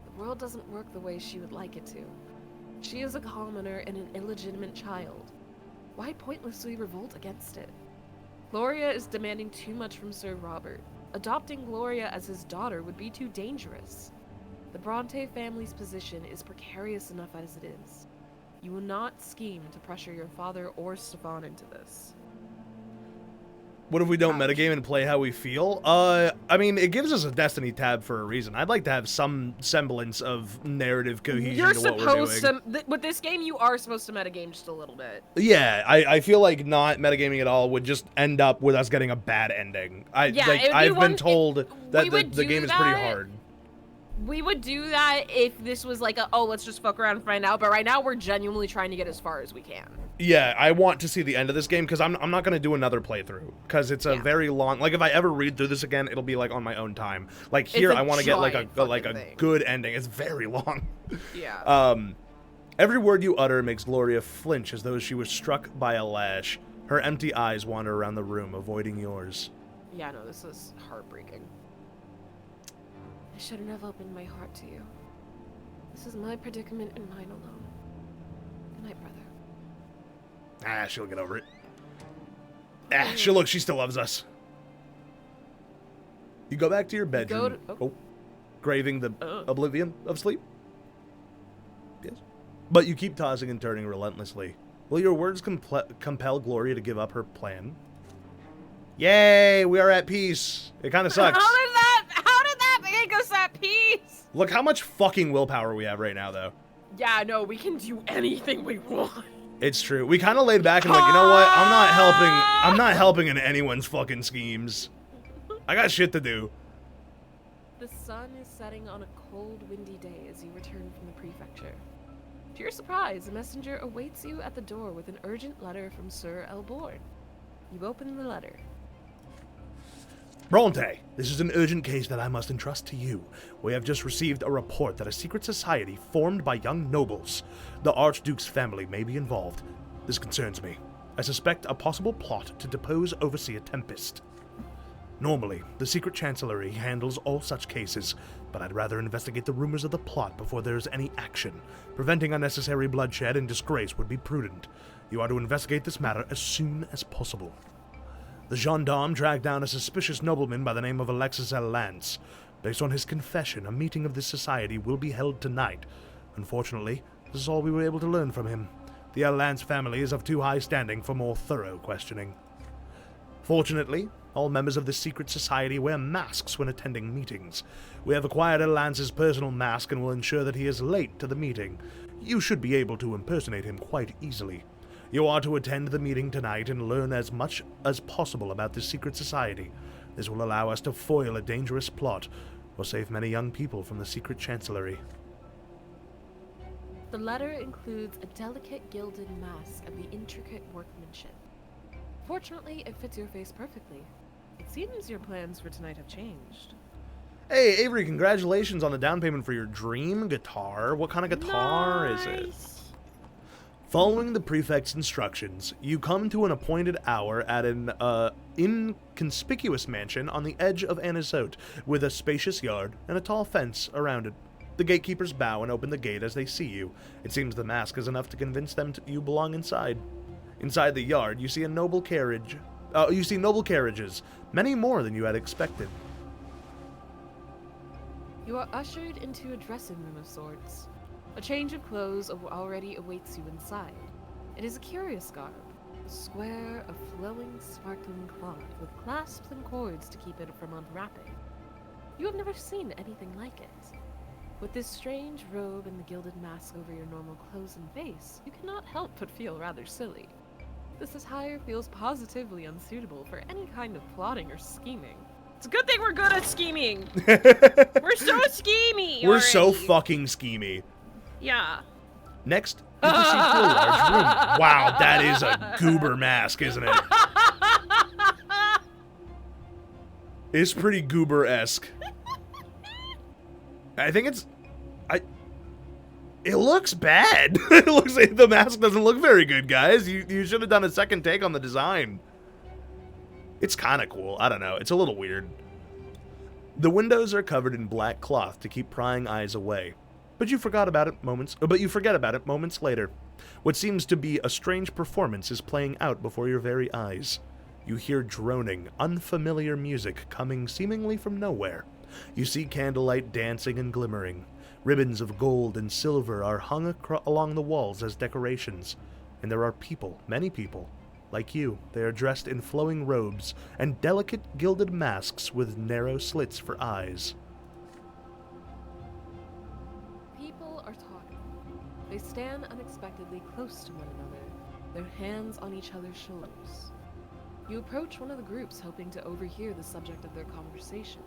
The world doesn't work the way she would like it to. She is a commoner and an illegitimate child. Why pointlessly revolt against it? Gloria is demanding too much from Sir Robert. Adopting Gloria as his daughter would be too dangerous. The Brante family's position is precarious enough as it is. You will not scheme to pressure your father or Stefan into this. What if we don't metagame and play how we feel? I mean, it gives us a Destiny tab for a reason. I'd like to have some semblance of narrative cohesion to what we're doing. With this game, you are supposed to metagame just a little bit. Yeah, I feel like not metagaming at all would just end up with us getting a bad ending. I've been told that the game is pretty hard. We would do that if this was like let's just fuck around and find out, but right now we're genuinely trying to get as far as we can. Yeah, I want to see the end of this game, because I'm not going to do another playthrough, because it's a very long, like, if I ever read through this again, it'll be, like, on my own time. Like, here, I want to get, like, a good ending. It's very long. Yeah. Every word you utter makes Gloria flinch as though she was struck by a lash. Her empty eyes wander around the room, avoiding yours. Yeah, no, this is heartbreaking. I shouldn't have opened my heart to you. This is my predicament and mine alone. Good night, brother. Ah, she'll get over it. Ah, she still loves us. You go back to your bedroom. Craving the oblivion of sleep? Yes. But you keep tossing and turning relentlessly. Will your words compel Gloria to give up her plan? Yay, we are at peace. It kind of sucks. How did that make us at peace? Look how much fucking willpower we have right now, though. Yeah, no, we can do anything we want. It's true. We kind of laid back and like, you know what? I'm not helping in anyone's fucking schemes. I got shit to do. The sun is setting on a cold, windy day as you return from the prefecture. To your surprise, a messenger awaits you at the door with an urgent letter from Sir Elborn. You open the letter. Brante, this is an urgent case that I must entrust to you. We have just received a report that a secret society formed by young nobles. The Archduke's family may be involved. This concerns me. I suspect a possible plot to depose Overseer Tempest. Normally, the Secret Chancellery handles all such cases, but I'd rather investigate the rumors of the plot before there is any action. Preventing unnecessary bloodshed and disgrace would be prudent. You are to investigate this matter as soon as possible. The gendarme tracked down a suspicious nobleman by the name of Alexis L. Lance. Based on his confession, a meeting of this society will be held tonight. Unfortunately, this is all we were able to learn from him. The L. Lance family is of too high standing for more thorough questioning. Fortunately, all members of this secret society wear masks when attending meetings. We have acquired L. Lance's personal mask and will ensure that he is late to the meeting. You should be able to impersonate him quite easily. You are to attend the meeting tonight and learn as much as possible about this secret society. This will allow us to foil a dangerous plot, or save many young people from the secret chancellery. The letter includes a delicate gilded mask of the intricate workmanship. Fortunately, it fits your face perfectly. It seems your plans for tonight have changed. Hey, Avery, congratulations on the down payment for your dream guitar. What kind of guitar is it? Following the prefect's instructions, you come to an appointed hour at an inconspicuous mansion on the edge of Anisote, with a spacious yard and a tall fence around it. The gatekeepers bow and open the gate as they see you. It seems the mask is enough to convince them you belong inside. Inside the yard, you see a noble carriage. You see noble carriages, many more than you had expected. You are ushered into a dressing room of sorts. A change of clothes already awaits you inside. It is a curious garb, a square of flowing, sparkling cloth with clasps and cords to keep it from unwrapping. You have never seen anything like it. With this strange robe and the gilded mask over your normal clothes and face, you cannot help but feel rather silly. This attire feels positively unsuitable for any kind of plotting or scheming. It's a good thing we're good at scheming. We're so schemy. We're so already. fucking schemy. Yeah. Next, you proceed to a large room. Wow, that is a goober mask, isn't it? It's pretty goober-esque. I think it looks bad. It looks like the mask doesn't look very good, guys. You should have done a second take on the design. It's kind of cool. I don't know. It's a little weird. The windows are covered in black cloth to keep prying eyes away. But you forget about it moments later. What seems to be a strange performance is playing out before your very eyes. You hear droning, unfamiliar music coming seemingly from nowhere. You see candlelight dancing and glimmering. Ribbons of gold and silver are hung along the walls as decorations. And there are people, many people, like you. They are dressed in flowing robes and delicate gilded masks with narrow slits for eyes. People are talking. They stand unexpectedly close to one another, their hands on each other's shoulders. You approach one of the groups hoping to overhear the subject of their conversation,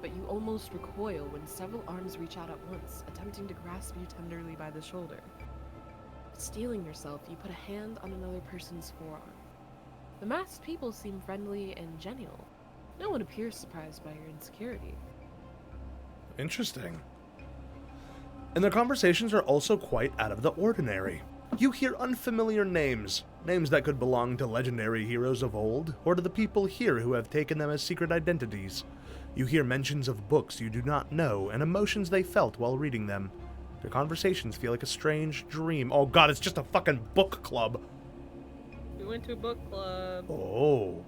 but you almost recoil when several arms reach out at once, attempting to grasp you tenderly by the shoulder. Steeling yourself, you put a hand on another person's forearm. The masked people seem friendly and genial. No one appears surprised by your insecurity. Interesting. And their conversations are also quite out of the ordinary. You hear unfamiliar names that could belong to legendary heroes of old, or to the people here who have taken them as secret identities. You hear mentions of books you do not know, and emotions they felt while reading them. Their conversations feel like a strange dream. Oh god, it's just a fucking book club. We went to a book club. Oh.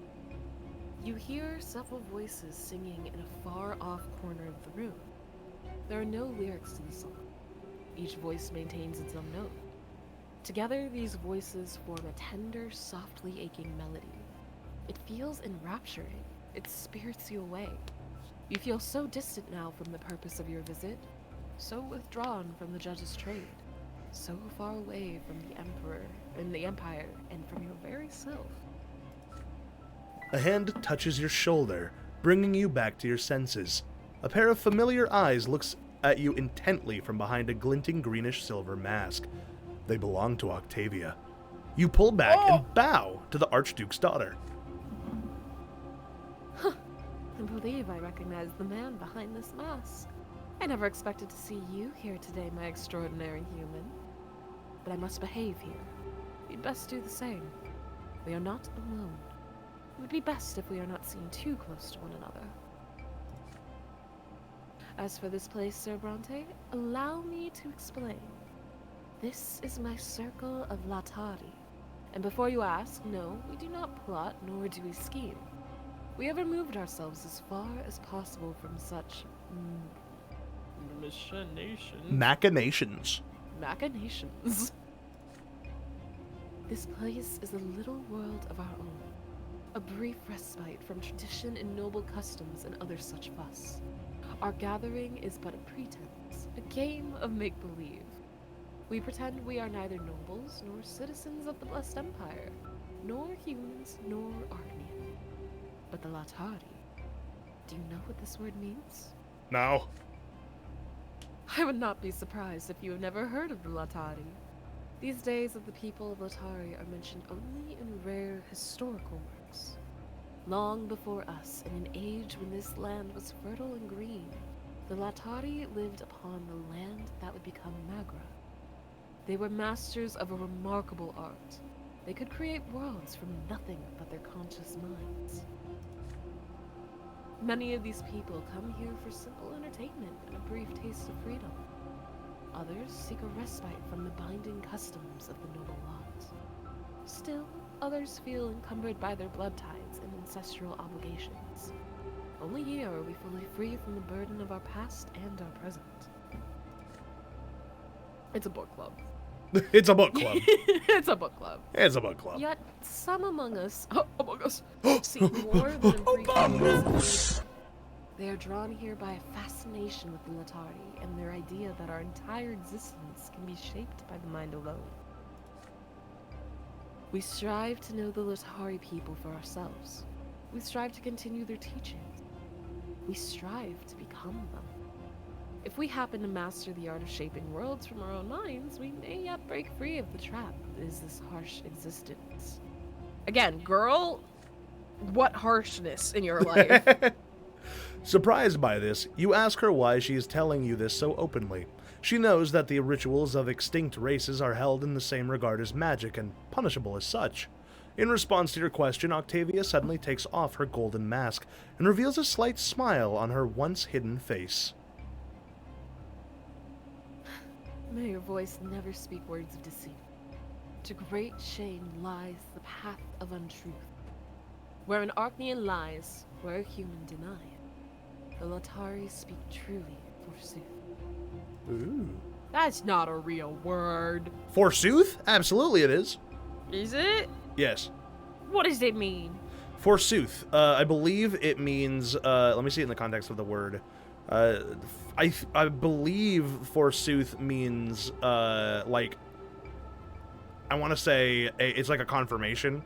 You hear several voices singing in a far-off corner of the room. There are no lyrics to the song. Each voice maintains its own note. Together, these voices form a tender, softly aching melody. It feels enrapturing. It spirits you away. You feel so distant now from the purpose of your visit, so withdrawn from the judge's trade, so far away from the emperor and the empire, and from your very self. A hand touches your shoulder, bringing you back to your senses. A pair of familiar eyes looks at you intently from behind a glinting greenish-silver mask. They belong to Octavia. You pull back and bow to the Archduke's daughter. I believe I recognize the man behind this mask. I never expected to see you here today, my extraordinary human. But I must behave here. You'd best do the same. We are not alone. It would be best if we are not seen too close to one another. As for this place, Sir Brante, allow me to explain. This is my circle of Latari. And before you ask, no, we do not plot, nor do we scheme. We have removed ourselves as far as possible from such Machinations. Machinations. This place is a little world of our own. A brief respite from tradition and noble customs and other such fuss. Our gathering is but a pretense, a game of make-believe. We pretend we are neither nobles nor citizens of the Blessed Empire, nor humans nor Arcnian. But the Latari, do you know what this word means? No. I would not be surprised if you have never heard of the Latari. These days of the people of Latari are mentioned only in rare historical works. Long before us, in an age when this land was fertile and green, the Latari lived upon the land that would become Magra. They were masters of a remarkable art. They could create worlds from nothing but their conscious minds. Many of these people come here for simple entertainment and a brief taste of freedom. Others seek a respite from the binding customs of the noble lot. Still, others feel encumbered by their blood ties and ancestral obligations. Only here are we fully free from the burden of our past and our present. It's a book club. It's a book club. It's a book club. It's a book club. Yet some among us, seek more than a brief glimpse. They are drawn here by a fascination with the Latari and their idea that our entire existence can be shaped by the mind alone. We strive to know the Latari people for ourselves. We strive to continue their teachings. We strive to become them. If we happen to master the art of shaping worlds from our own minds, we may yet break free of the trap that is this harsh existence. Again, girl, what harshness in your life? Surprised by this, you ask her why she is telling you this so openly. She knows that the rituals of extinct races are held in the same regard as magic and punishable as such. In response to your question, Octavia suddenly takes off her golden mask and reveals a slight smile on her once hidden face. May your voice never speak words of deceit. To great shame lies the path of untruth. Where an Arcnian lies, where a human deny it. The Latari speak truly, forsooth. Ooh. That's not a real word. Forsooth? Absolutely it is. Is it? Yes. What does it mean? Forsooth. I believe it means, let me see it in the context of the word. I believe forsooth means, like, I want to say it's like a confirmation.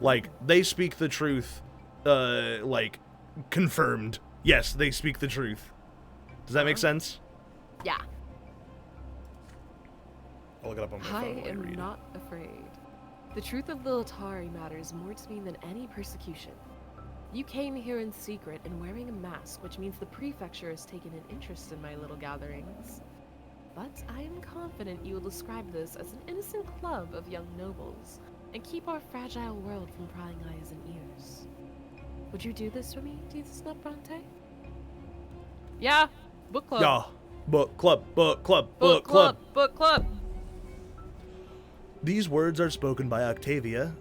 Like, they speak the truth, like, confirmed. Yes, they speak the truth. Does that make sense? Yeah. I'll look it up on my phone I while you am read it. not afraid. The truth of the Latari matters more to me than any persecution. You came here in secret and wearing a mask, which means the prefecture has taken an interest in my little gatherings. But I am confident you will describe this as an innocent club of young nobles, and keep our fragile world from prying eyes and ears. Would you do this for me, Deezth Nut Brante? Yeah. Book club. Yeah. Book club, book club, Book club. Book club. These words spoken by Octavia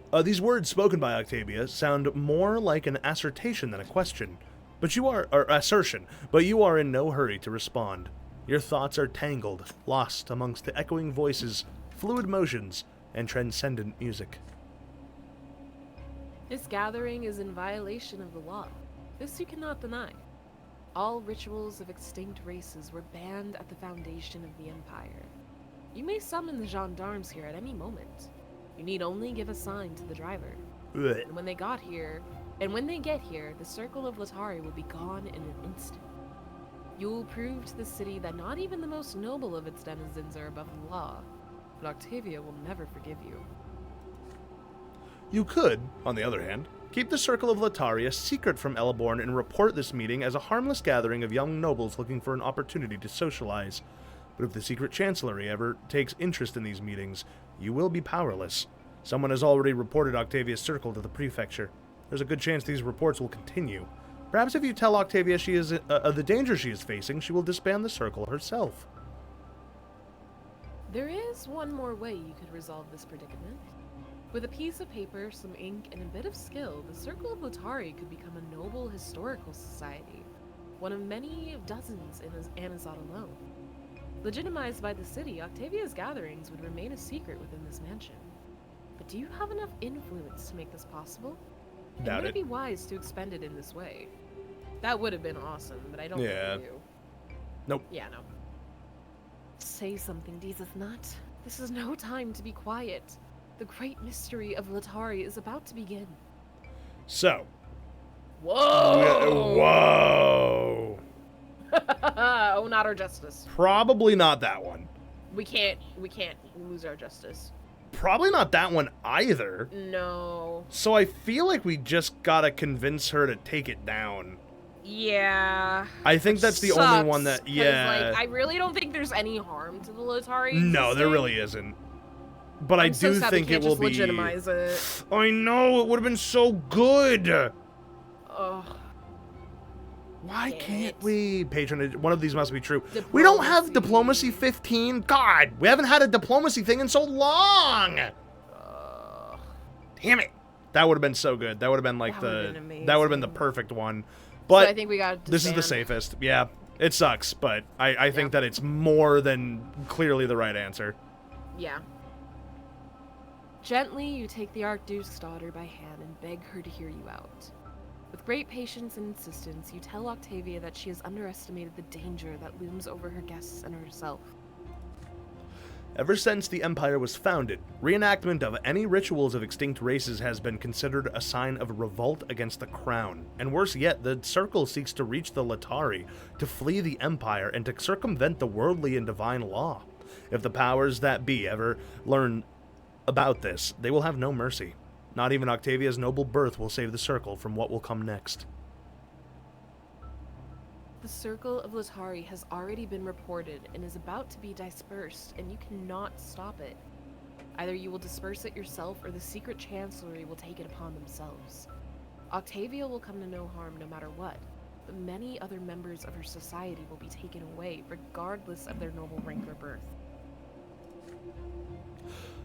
sound more like an assertion than a question, but you are in no hurry to respond. Your thoughts are tangled, lost amongst the echoing voices, fluid motions, and transcendent music. This gathering is in violation of the law. This you cannot deny. All rituals of extinct races were banned at the foundation of the Empire. You may summon the gendarmes here at any moment. You need only give a sign to the driver. Blech. And when they get here, the circle of Latari will be gone in an instant. You will prove to the city that not even the most noble of its denizens are above the law. But Octavia will never forgive you. You could, on the other hand, keep the Circle of Latari a secret from Eleborn and report this meeting as a harmless gathering of young nobles looking for an opportunity to socialize. But if the secret chancellery ever takes interest in these meetings, you will be powerless. Someone has already reported Octavia's circle to the prefecture. There's a good chance these reports will continue. Perhaps if you tell Octavia she is the danger she is facing, she will disband the circle herself. There is one more way you could resolve this predicament. With a piece of paper, some ink, and a bit of skill, the Circle of Latari could become a noble historical society, one of many dozens in Anazat alone. Legitimized by the city, Octavia's gatherings would remain a secret within this mansion. But do you have enough influence to make this possible? Doubt Would it. it be wise to expend it in this way? That would have been awesome, but I don't think you do. Nope. Yeah, no. Say something, Deezth Nut. This is no time to be quiet. The great mystery of Latari is about to begin. So. Whoa! Whoa! Oh, not our justice. Probably not that one. We can't lose our justice. Probably not that one either. No. So I feel like we just gotta convince her to take it down. Yeah. I think that's the only one that, 'cause, yeah. like, I really don't think there's any harm to the Latari. No, there existing. really isn't. But I I'm so do sad we think can't it will just be. legitimize it. I know, it would have been so good. Ugh. Why Damn can't it. we? Patronage, one of these must be true. We don't have Diplomacy 15. God, we haven't had a diplomacy thing in so long. Damn it. That would have been so good. That would have been like That would've been that would have been the amazing. perfect one. So But I think we got. this is the safest. Yeah, it sucks, but I think that it's more than clearly the right answer. Yeah. Gently, you take the Archduke's daughter by hand and beg her to hear you out. With great patience and insistence, you tell Octavia that she has underestimated the danger that looms over her guests and herself. Ever since the Empire was founded, reenactment of any rituals of extinct races has been considered a sign of revolt against the crown. And worse yet, the Circle seeks to reach the Latari, to flee the Empire, and to circumvent the worldly and divine law. If the powers that be ever learn about this, they will have no mercy. Not even Octavia's noble birth will save the Circle from what will come next. The Circle of Latari has already been reported and is about to be dispersed, and you cannot stop it. Either you will disperse it yourself, or the secret chancellery will take it upon themselves. Octavia will come to no harm no matter what, but many other members of her society will be taken away, regardless of their noble rank or birth.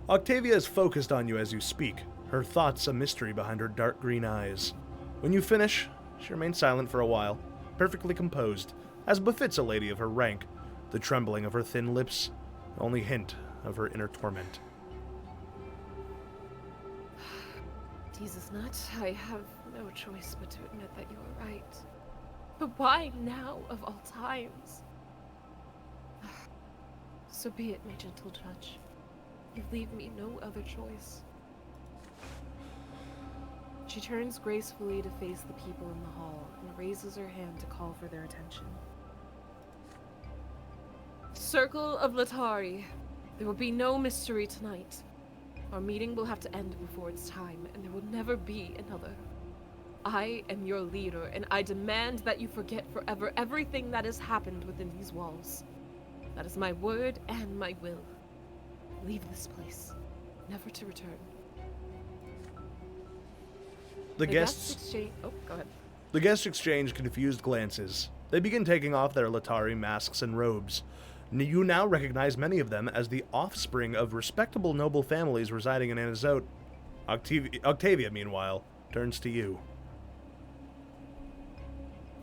Octavia is focused on you as you speak, her thoughts a mystery behind her dark green eyes. When you finish, she remains silent for a while, perfectly composed, as befits a lady of her rank, the trembling of her thin lips, the only hint of her inner torment. Deezth Nut, I have no choice but to admit that you are right. But why now of all times? So be it, my gentle judge. You leave me no other choice. She turns gracefully to face the people in the hall and raises her hand to call for their attention. Circle of Latari, there will be no mystery tonight. Our meeting will have to end before its time, and there will never be another. I am your leader, and I demand that you forget forever everything that has happened within these walls. That is my word and my will. Leave this place, never to return. The guests exchange. Oh, go ahead. The guests exchange confused glances. They begin taking off their Latari masks and robes. You now recognize many of them as the offspring of respectable noble families residing in Anazot. Octavia, meanwhile, turns to you.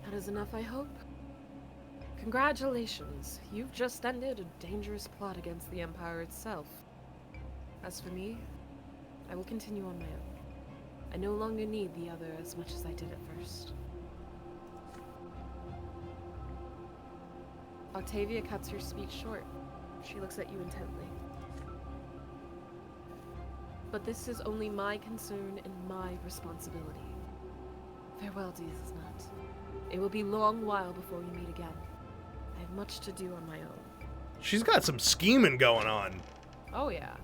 That is enough, I hope. Congratulations. You've just ended a dangerous plot against the Empire itself. As for me, I will continue on my own. I no longer need the other as much as I did at first. Octavia cuts her speech short. She looks at you intently. But this is only my concern and my responsibility. Farewell, Deezth Nut. It will be a long while before we meet again. I have much to do on my own. She's got some scheming going on. Oh yeah.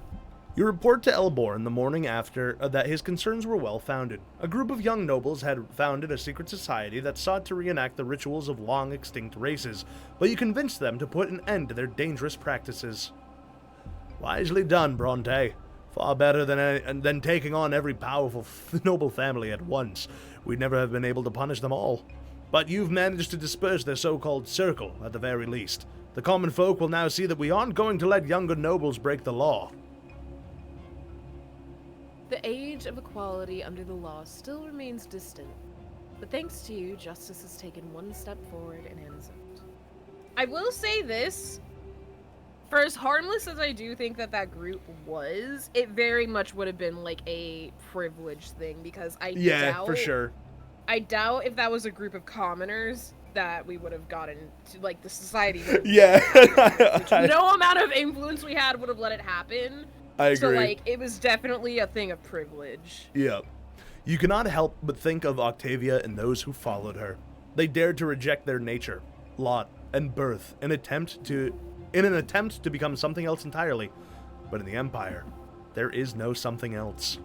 You report to Elborn the morning after that his concerns were well founded. A group of young nobles had founded a secret society that sought to reenact the rituals of long extinct races, but you convinced them to put an end to their dangerous practices. Wisely done, Brante. Far better than taking on every powerful noble family at once. We'd never have been able to punish them all. But you've managed to disperse their so-called circle, at the very least. The common folk will now see that we aren't going to let younger nobles break the law. The age of equality under the law still remains distant, but thanks to you, justice has taken one step forward in Anisant. I will say this. For as harmless as I do think that group was, it very much would have been like a privilege thing because for sure. I doubt if that was a group of commoners that we would have gotten to, like, the society. Yeah. No amount of influence we had would have let it happen. I agree. So, like, it was definitely a thing of privilege. Yeah. You cannot help but think of Octavia and those who followed her. They dared to reject their nature, lot, and birth in an attempt to become something else entirely. But in the Empire, there is no something else.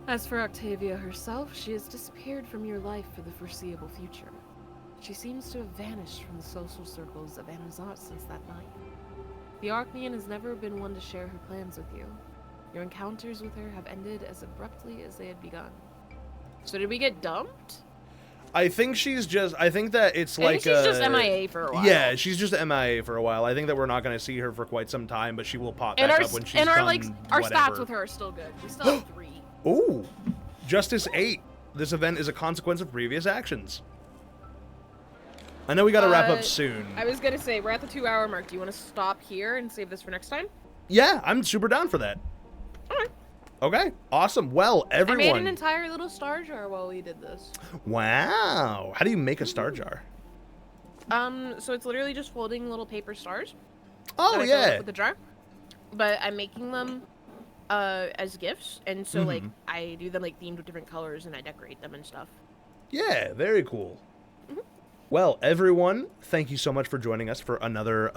As for Octavia herself, she has disappeared from your life for the foreseeable future. She seems to have vanished from the social circles of Anisant since that night. The Archnean has never been one to share her plans with you. Your encounters with her have ended as abruptly as they had begun. So did we get dumped? I think that it's I think she's just MIA for a while. Yeah, she's just MIA for a while. I think that we're not going to see her for quite some time, but she will pop back up when she's done our whatever. stats with her are still good. We still have 3. Ooh, Justice 8. This event is a consequence of previous actions. I know we got to wrap up soon. I was going to say, we're at the 2-hour mark. Do you want to stop here and save this for next time? Yeah, I'm super down for that. Alright. Okay, awesome. Well, everyone... I made an entire little star jar while we did this. Wow. How do you make a star jar? So it's literally just folding little paper stars. Oh, that I yeah. fill up with the jar. But I'm making them as gifts, and so like I do them like themed with different colors, and I decorate them and stuff. Yeah, very cool. Well, everyone, thank you so much for joining us for another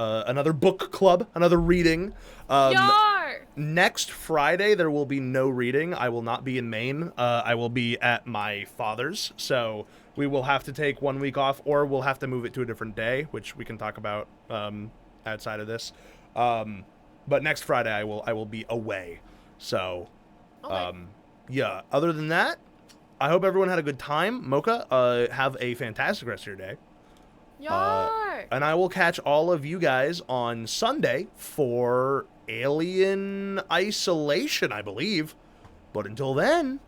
book club, another reading. Yar! Next Friday, there will be no reading. I will not be in Maine. I will be at my father's, so we will have to take 1 week off, or we'll have to move it to a different day, which we can talk about outside of this. But next Friday, I will be away. So, yeah. Other than that, I hope everyone had a good time. Mocha, have a fantastic rest of your day. Yar! And I will catch all of you guys on Sunday for Alien Isolation, I believe. But until then,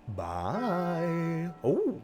bye. Oh.